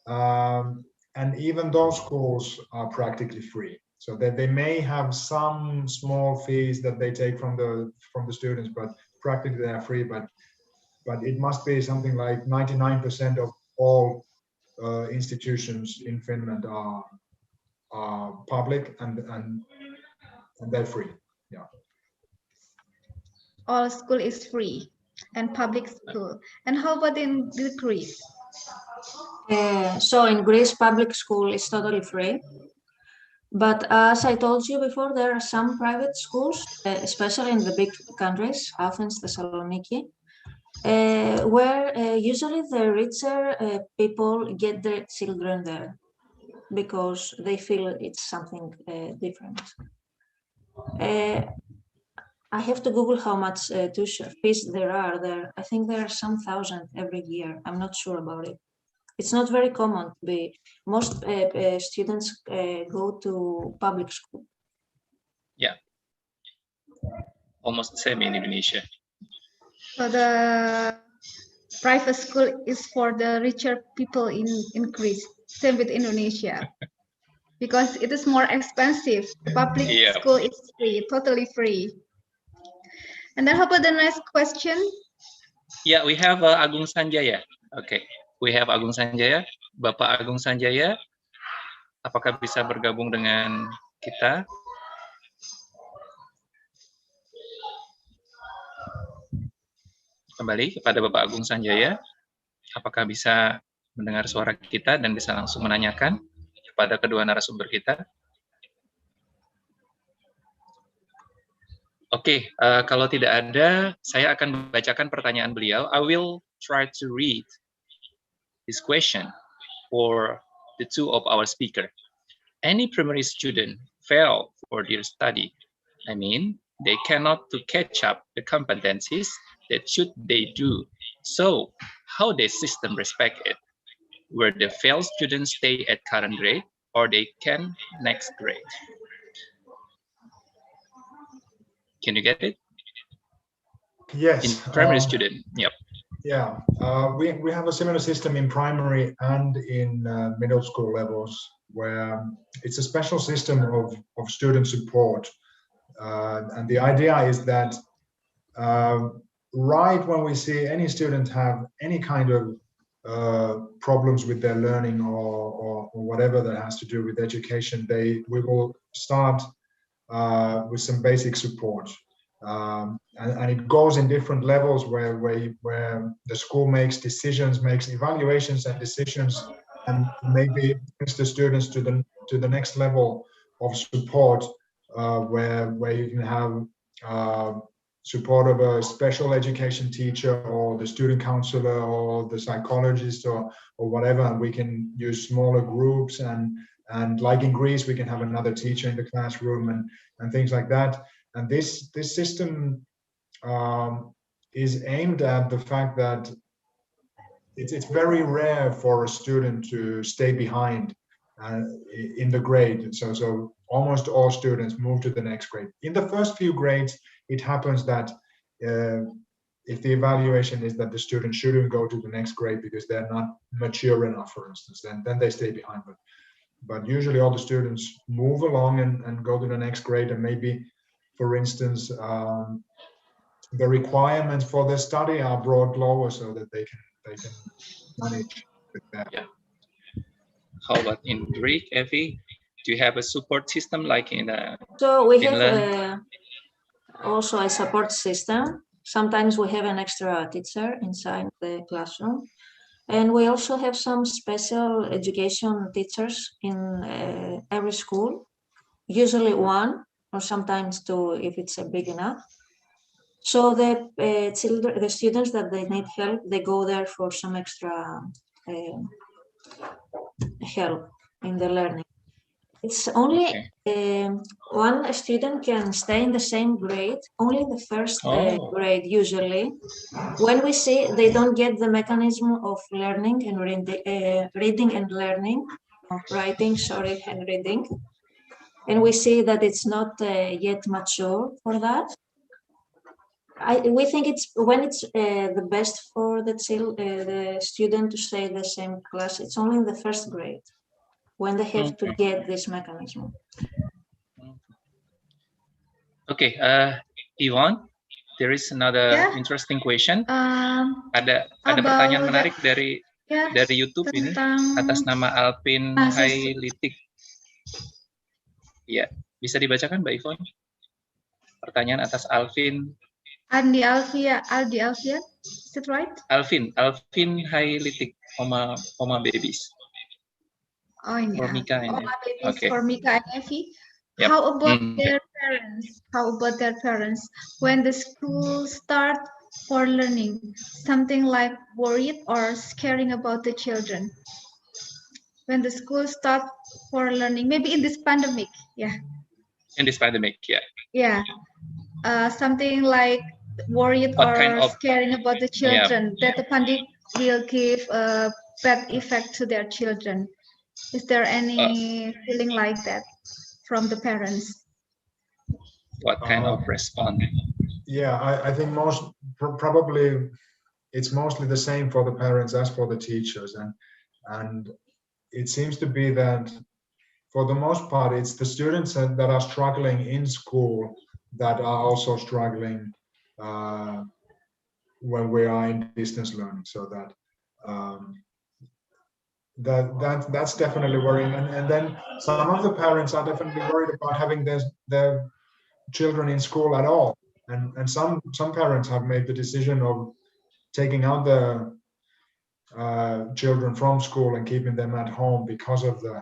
and even those schools are practically free. So that they may have some small fees that they take from the students, but practically they are free. But it must be something like 99% of all institutions in Finland are public and they're free. Yeah. All school is free and public school. And how about in Greece? So in Greece, public school is totally free. But as I told you before, there are some private schools, especially in the big countries, Athens, Thessaloniki, where usually the richer people get their children there because they feel it's something different. I have to Google how much tuition fees there are there. I think there are some thousand every year. I'm not sure about it. It's not very common to be. Most students go to public school. Yeah. almost the same in Indonesia. So the private school is for the richer people in Greece. Same with Indonesia. Because it is more expensive. Public school is free, totally free. And then how about the next question? Yeah, we have Agung Sanjaya. Okay, we have Agung Sanjaya. Bapak Agung Sanjaya, apakah bisa bergabung dengan kita? Kembali kepada Bapak Agung Sanjaya, apakah bisa mendengar suara kita dan bisa langsung menanyakan kepada kedua narasumber kita? Oke, kalau tidak ada, saya akan membacakan pertanyaan beliau. I will try to read this question for the two of our speaker. Any primary student fail for their study? I mean, they cannot to catch up the competencies that should they do. So, how the system respect it? Where the failed students stay at current grade or they can next grade? Can you get it? Yes. In primary student, yep. Yeah, we have a similar system in primary and in middle school levels, where it's a special system of student support. And the idea is that right when we see any student have any kind of problems with their learning or whatever that has to do with education, we will start with some basic support. And it goes in different levels where the school makes decisions, makes evaluations and decisions, and maybe brings the students to the next level of support, where you can have support of a special education teacher or the student counselor or the psychologist or whatever, and we can use smaller groups and like in Greece we can have another teacher in the classroom and things like that. And this system is aimed at the fact that it's very rare for a student to stay behind in the grade. So almost all students move to the next grade. In the first few grades, it happens that if the evaluation is that the student shouldn't go to the next grade because they're not mature enough, for instance, then they stay behind. But usually all the students move along and go to the next grade, and maybe, for instance, the requirements for their study are brought lower so that they can manage with that. Yeah. How about in Greek, Evie? Do you have a support system like in So we Finland? have also a support system. Sometimes we have an extra teacher inside the classroom. And we also have some special education teachers in every school, usually one or sometimes two if it's big enough. So the students that they need help, they go there for some extra help in the learning. It's only one student can stay in the same grade, only the first grade usually. When we see they don't get the mechanism of learning and reading and learning, writing, sorry, and reading, and we see that it's not yet mature for that, we think it's when it's the best for the student to stay in the same class. It's only in the first grade when they have to get this mechanism. Okay, Iwan, there is another interesting question. Ada pertanyaan menarik dari YouTube ini atas nama Alvin Hailitik. Ya, bisa dibacakan Mbak Ivon? Pertanyaan atas Alvin. Aldi Alfian, is it right? Alvin Hailitik, Oma Babies. Oh, ini. For Mika and okay. For Mika and Effie. Yep. How about their parents? How about their parents when the school start for learning? Something like worried or scaring about the children. When the school start for learning, maybe in this pandemic, yeah. In this pandemic, yeah. Yeah, something like worried or scaring about the children, that the pandemic will give a bad effect to their children. Is there any feeling like that from the parents? What kind of response? Yeah, I think probably it's mostly the same for the parents as for the teachers, and it seems to be that for the most part it's the students that are struggling in school that are also struggling when we are in distance learning. So that's definitely worrying, and then some of the parents are definitely worried about having their children in school at all, and some parents have made the decision of taking out the children from school and keeping them at home because of the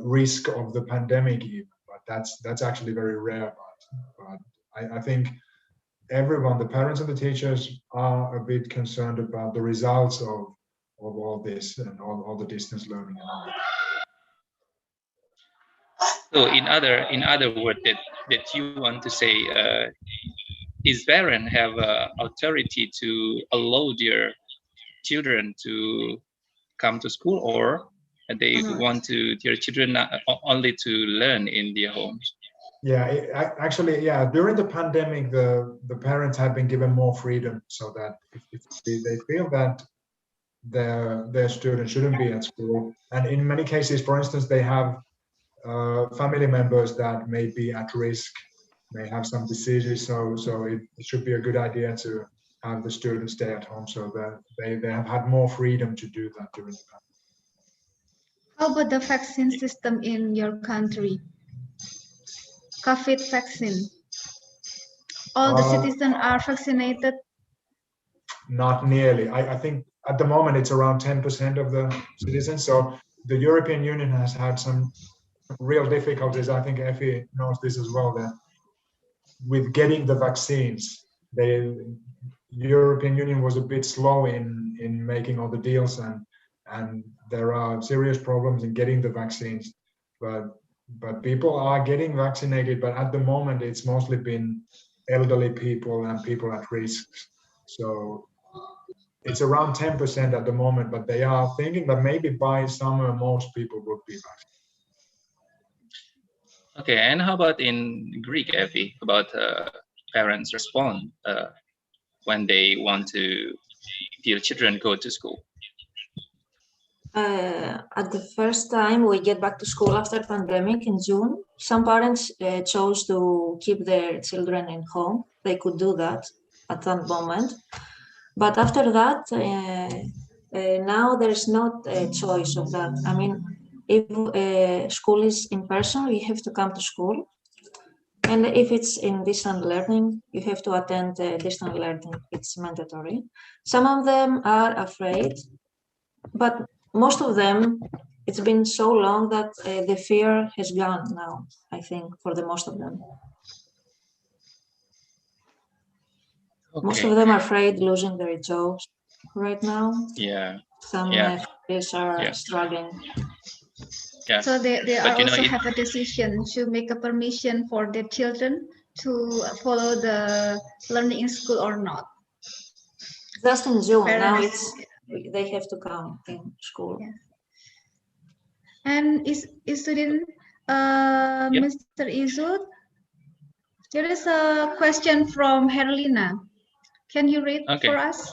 risk of the pandemic even. But that's actually very rare. But I think everyone, the parents and the teachers, are a bit concerned about the results of all this and all the distance learning and all that. So in other words, that you want to say, is parents have authority to allow their children to come to school, or they want their children only to learn in their homes? Yeah, actually, during the pandemic, the parents have been given more freedom, so that if they feel that their students shouldn't be at school, and in many cases, for instance, they have family members that may be at risk, may have some diseases, so it should be a good idea to have the students stay at home, so that they have had more freedom to do that during the pandemic. How about the vaccine system in your country? COVID vaccine. All the citizens are vaccinated? Not nearly. I think at the moment it's around 10% of the citizens. So the European Union has had some real difficulties. I think Effie knows this as well, that with getting the vaccines, the European Union was a bit slow in making all the deals, and there are serious problems in getting the vaccines. But people are getting vaccinated, but at the moment it's mostly been elderly people and people at risk. So it's around 10% at the moment, but they are thinking that maybe by summer most people would be vaccinated. Okay, and how about in Greek, Effie, about parents respond when they want to their children go to school? At the first time we get back to school after pandemic in June, some parents chose to keep their children in home. They could do that at that moment. But after that, now there's not a choice of that. I mean, if school is in person, you have to come to school. And if it's in distant learning, you have to attend distant learning. It's mandatory. Some of them are afraid, but most of them, it's been so long that the fear has gone now, I think, for the most of them. Okay. Most of them are afraid losing their jobs right now. Yeah. Some families are struggling. Yeah. So they are also have a decision to make a permission for their children to follow the learning in school or not. Just in June, parents, now they have to come in school. Yeah. And student, Mr. Izud, there is a question from Herlina. Can you read for us?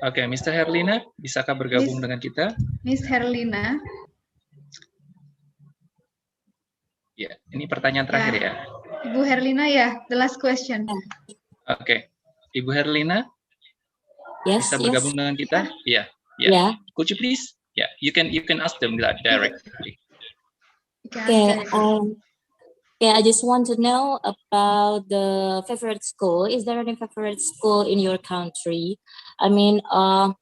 Oke, Mr. Herlina, bisakah bergabung dengan kita? Miss Herlina. Ya, ini pertanyaan terakhir ya. Ibu Herlina ya, the last question. Oke, Ibu Herlina, bisa bergabung dengan kita? Iya. Yeah. Could you please? Yeah, you can ask them that directly. Okay. I just want to know about the favorite school. Is there any favorite school in your country? I mean, are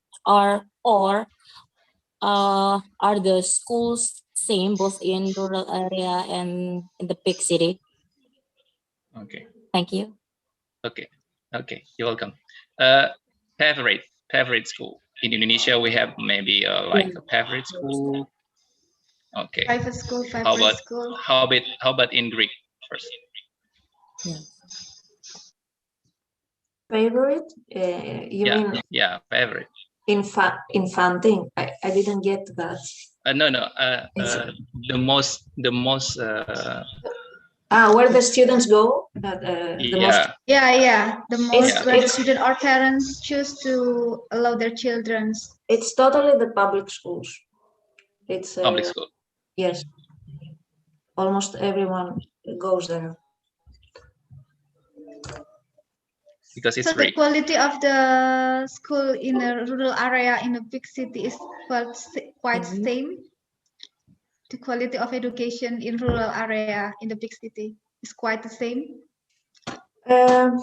the schools same both in rural area and in the big city? Okay. Thank you. Okay. You're welcome. Favorite school in Indonesia, we have maybe like a favorite school. Okay. Private school. How about in Greek first? Yeah. Favorite? You mean? Yeah, favorite. Infanting. I didn't get that. No. The most Where the students go? Yeah. The most where the student or parents choose to allow their children. It's totally the public schools. It's public school. Yes. Almost everyone goes there. Because it's so free. The quality of the school in a rural area in a big city is quite same. The quality of education in rural area in the big city is quite the same. The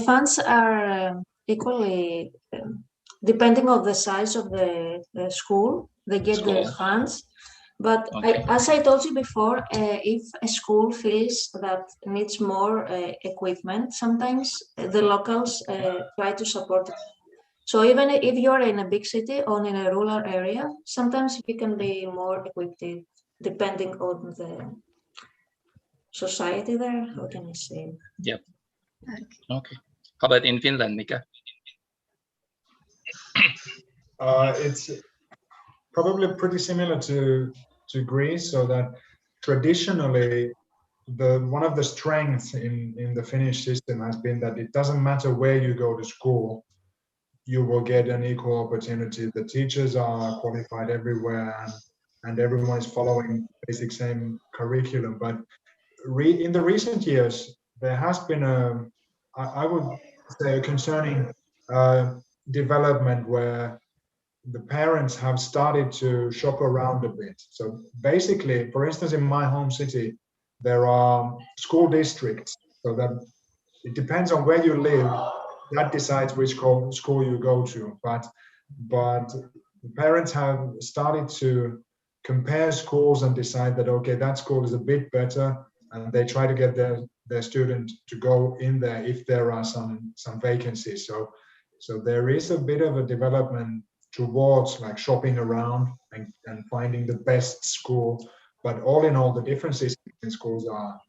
funds are equally depending on the size of the school. They get the funds. But as I told you before, if a school feels that needs more equipment, sometimes the locals try to support it. So even if you're in a big city or in a rural area, sometimes you can be more equipped depending on the society there. How can I say? Yep. Okay. How about in Finland, Mika? It's probably pretty similar to Greece, so that traditionally one of the strengths in the Finnish system has been that it doesn't matter where you go to school, you will get an equal opportunity. The teachers are qualified everywhere, and everyone is following basic same curriculum. But in the recent years, there has been I would say, a concerning development where the parents have started to shop around a bit. So basically, for instance, in my home city, there are school districts, so that it depends on where you live, that decides which school you go to. But the parents have started to compare schools and decide that, okay, that school is a bit better, and they try to get their student to go in there if there are some vacancies. So there is a bit of a development towards like shopping around and finding the best school. But all in all, the differences in schools are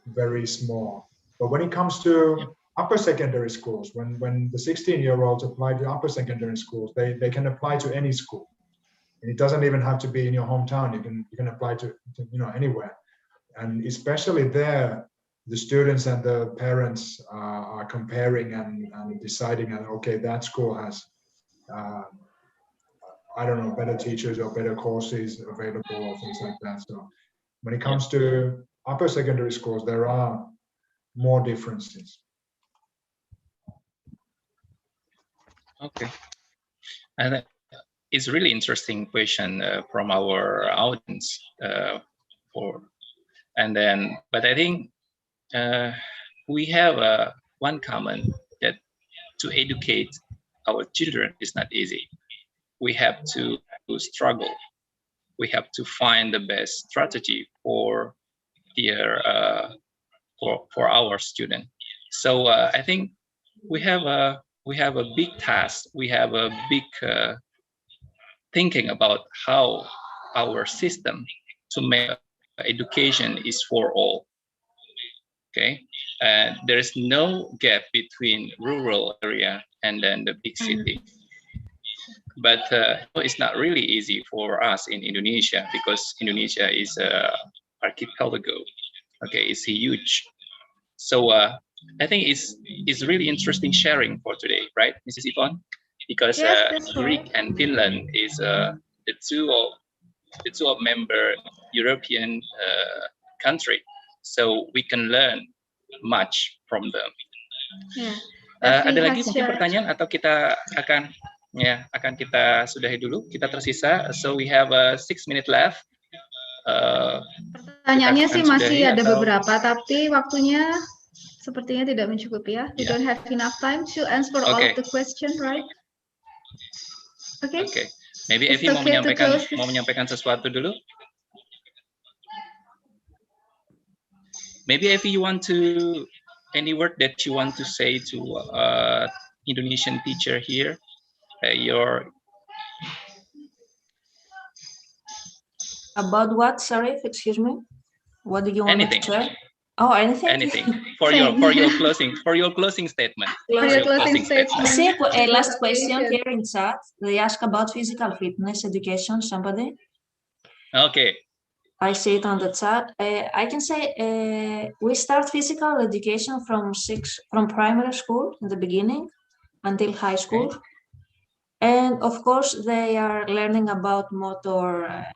very small. But when it comes to upper secondary schools, when the 16-year-olds apply to upper secondary schools, they can apply to any school. And it doesn't even have to be in your hometown. You can apply to anywhere. And especially there, the students and the parents are comparing and deciding, and okay, that school has I don't know, better teachers or better courses available or things like that. So when it comes to upper secondary schools, there are more differences. Okay. And it's a really interesting question from our audience. But I think we have one common, that to educate our children is not easy. We have to struggle. We have to find the best strategy for our student. So I think we have a big task. We have a big thinking about how our system to make education is for all. Okay, and there is no gap between rural area and then the big city. But it's not really easy for us in Indonesia, because Indonesia is an archipelago. Okay, it's huge. So I think it's really interesting sharing for today, right, Mrs. Yvonne? Because Greek and Finland is the two of member European country, so we can learn much from them. Ada lagi mungkin pertanyaan, atau kita akan kita sudahi dulu, kita tersisa. So we have 6 minutes left. Pertanyaannya sih masih ada beberapa, tapi waktunya sepertinya tidak mencukupi ya. We don't have enough time to answer all of the question, right? Okay. Maybe Evi mau menyampaikan sesuatu dulu. Maybe Evi, you want to any word that you want to say to Indonesian teacher here? About what? Sorry, excuse me. What do you want anything. to share? Oh, anything. Anything for your closing statement. I see a last question here in chat. They ask about physical fitness education. Somebody. Okay. I see it on the chat. I can say we start physical education from primary school in the beginning until high school. Okay. And of course, they are learning about motor,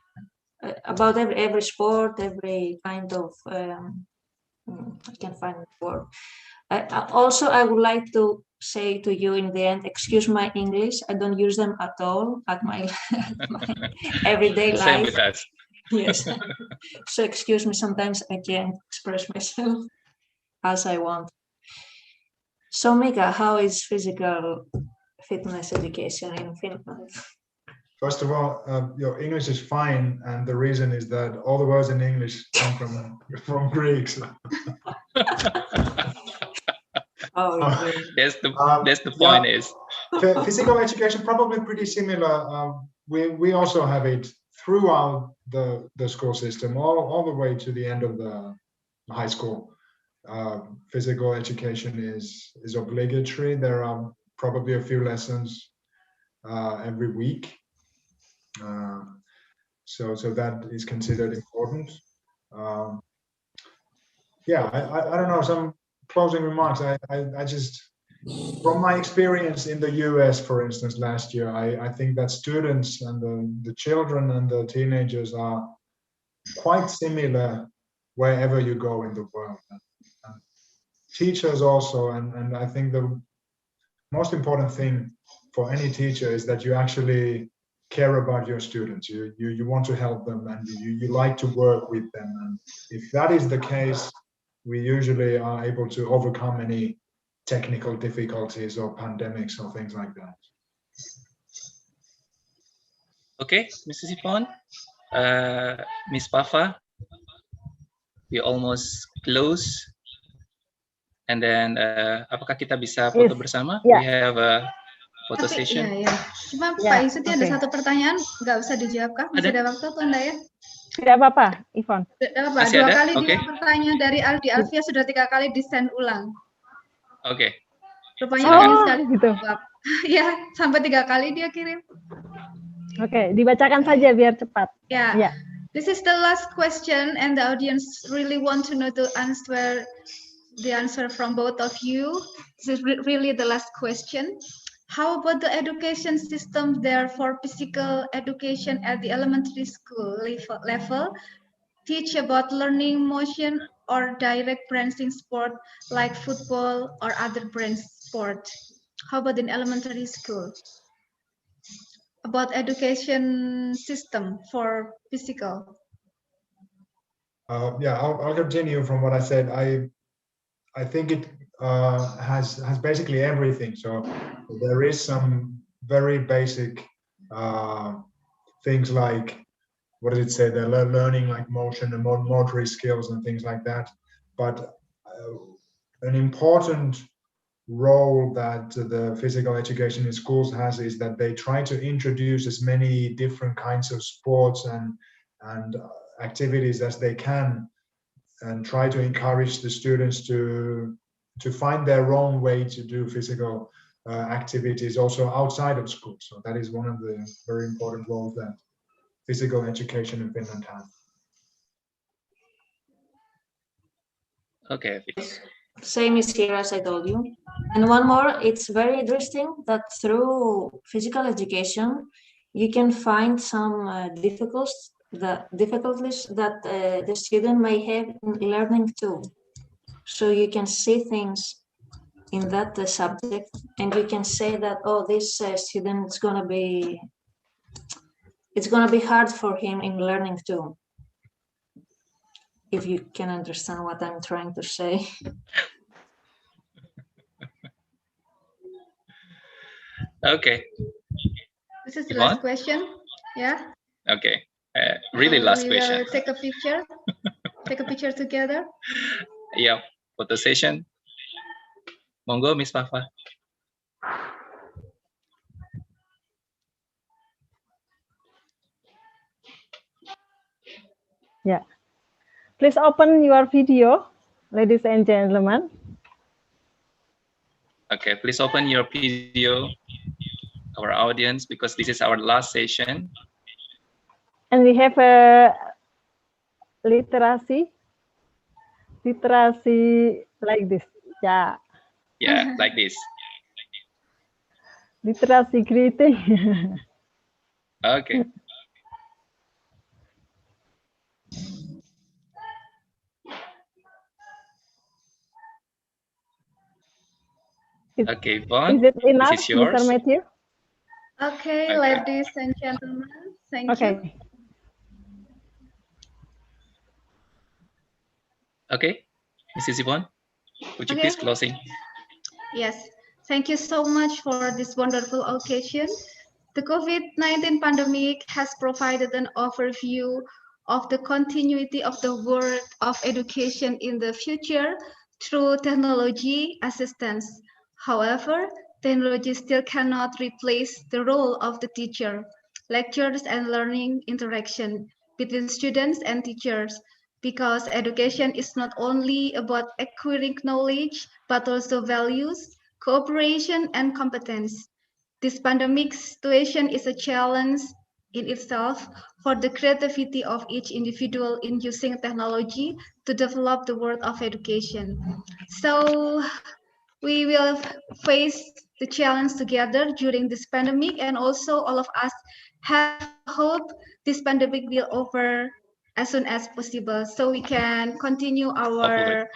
about every sport, every kind of, I can't find the word. Also, I would like to say to you in the end, excuse my English, I don't use them at all at my, everyday life. Same with us. Yes. So excuse me, sometimes I can't express myself as I want. So Mika, how is physical fitness education in Finland? First of all, your English is fine, and the reason is that all the words in English come from Greeks. Oh, that's the point. Yeah. Is physical education probably pretty similar. We also have it throughout the school system, all the way to the end of the high school. Physical education is obligatory. There are probably a few lessons every week. So that is considered important. Yeah, I don't know, some closing remarks. I just, from my experience in the US, for instance, last year, I think that students and the children and the teenagers are quite similar wherever you go in the world. And teachers also, and I think the most important thing for any teacher is that you actually care about your students. You want to help them, and you like to work with them. And if that is the case, we usually are able to overcome any technical difficulties or pandemics or things like that. Okay, Mrs. Ipon, Miss Pafa, we almost close. And then, apakah kita bisa foto bersama? Yeah. We have a photo session. Iya. Cuma Pak Isuti ada satu pertanyaan, nggak usah dijawab kah? Masih ada waktu atau enggak ya? Tidak apa-apa, Ivon. Tidak apa-apa. Dua kali dia pertanyaan dari Aldi Alfia sudah 3 kali di-send ulang. Oke. Rupanya ingin sekali gitu. Ya, sampai 3 kali dia kirim. Oke, dibacakan saja biar cepat. Ya. Yeah. This is the last question, and the audience really want to know the answer from both of you. This is really the last question. How about the education system there for physical education at the elementary school level? Teach about learning motion or direct branching sport like football or other branch sport? How about in elementary school? About education system for physical? Yeah, I'll continue from what I said. I think it has basically everything. So there is some very basic things like, what does it say? They're learning like motion and motor skills and things like that. But an important role that the physical education in schools has is that they try to introduce as many different kinds of sports and activities as they can, and try to encourage the students to find their own way to do physical activities also outside of school. So that is one of the very important roles that physical education in Finland has. Okay. Same is here as I told you. And one more, it's very interesting that through physical education, you can find some difficulties that the student may have in learning too. So you can see things in that subject, and you can say that, oh, this student is gonna be hard for him in learning too. If you can understand what I'm trying to say. Okay. This is the last question. Yeah. Okay. Really last question. Will take a picture. Take a picture together. Yeah. Photo session. Monggo, Miss Pafa. Yeah. Please open your video, ladies and gentlemen. Okay, please open your video, our audience, because this is our last session. And we have literasi like this. Yeah. Yeah, like this. Literasi greeting. Okay. Okay, Bon, Is it enough, this is yours. Mr. Matthew? Okay, Okay. ladies and gentlemen, thank you. Okay. Okay, Mrs. Yvonne, would you Okay. please closing? Yes, thank you so much for this wonderful occasion. The COVID-19 pandemic has provided an overview of the continuity of the world of education in the future through technology assistance. However, technology still cannot replace the role of the teacher, lectures, and learning interaction between students and teachers, because education is not only about acquiring knowledge, but also values, cooperation, and competence. This pandemic situation is a challenge in itself for the creativity of each individual in using technology to develop the world of education. So we will face the challenge together during this pandemic, and also all of us have hope this pandemic will over as soon as possible, so we can continue our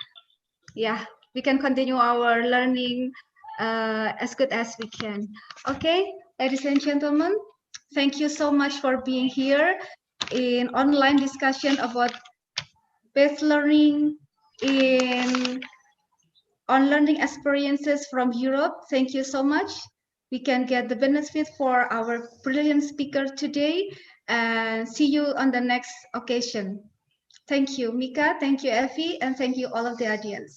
learning as good as we can. Okay, ladies and gentlemen, thank you so much for being here in online discussion about best learning on learning experiences from Europe. Thank you so much. We can get the benefit for our brilliant speaker today, and see you on the next occasion. Thank you, Mika. Thank you, Effie, and thank you all of the audience.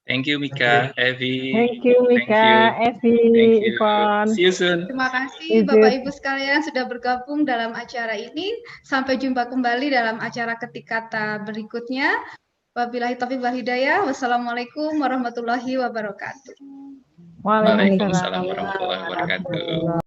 Thank you, Mika, Evie. Thank you, Mika, Effie, Thank you. Ivan. See you soon. Terima kasih Bapak Ibu sekalian sudah bergabung dalam acara ini. Sampai jumpa kembali dalam acara Ketikata berikutnya. Wabillahi taufiq wal hidayah. Wassalamualaikum warahmatullahi wabarakatuh. Waalaikumsalam warahmatullahi wabarakatuh.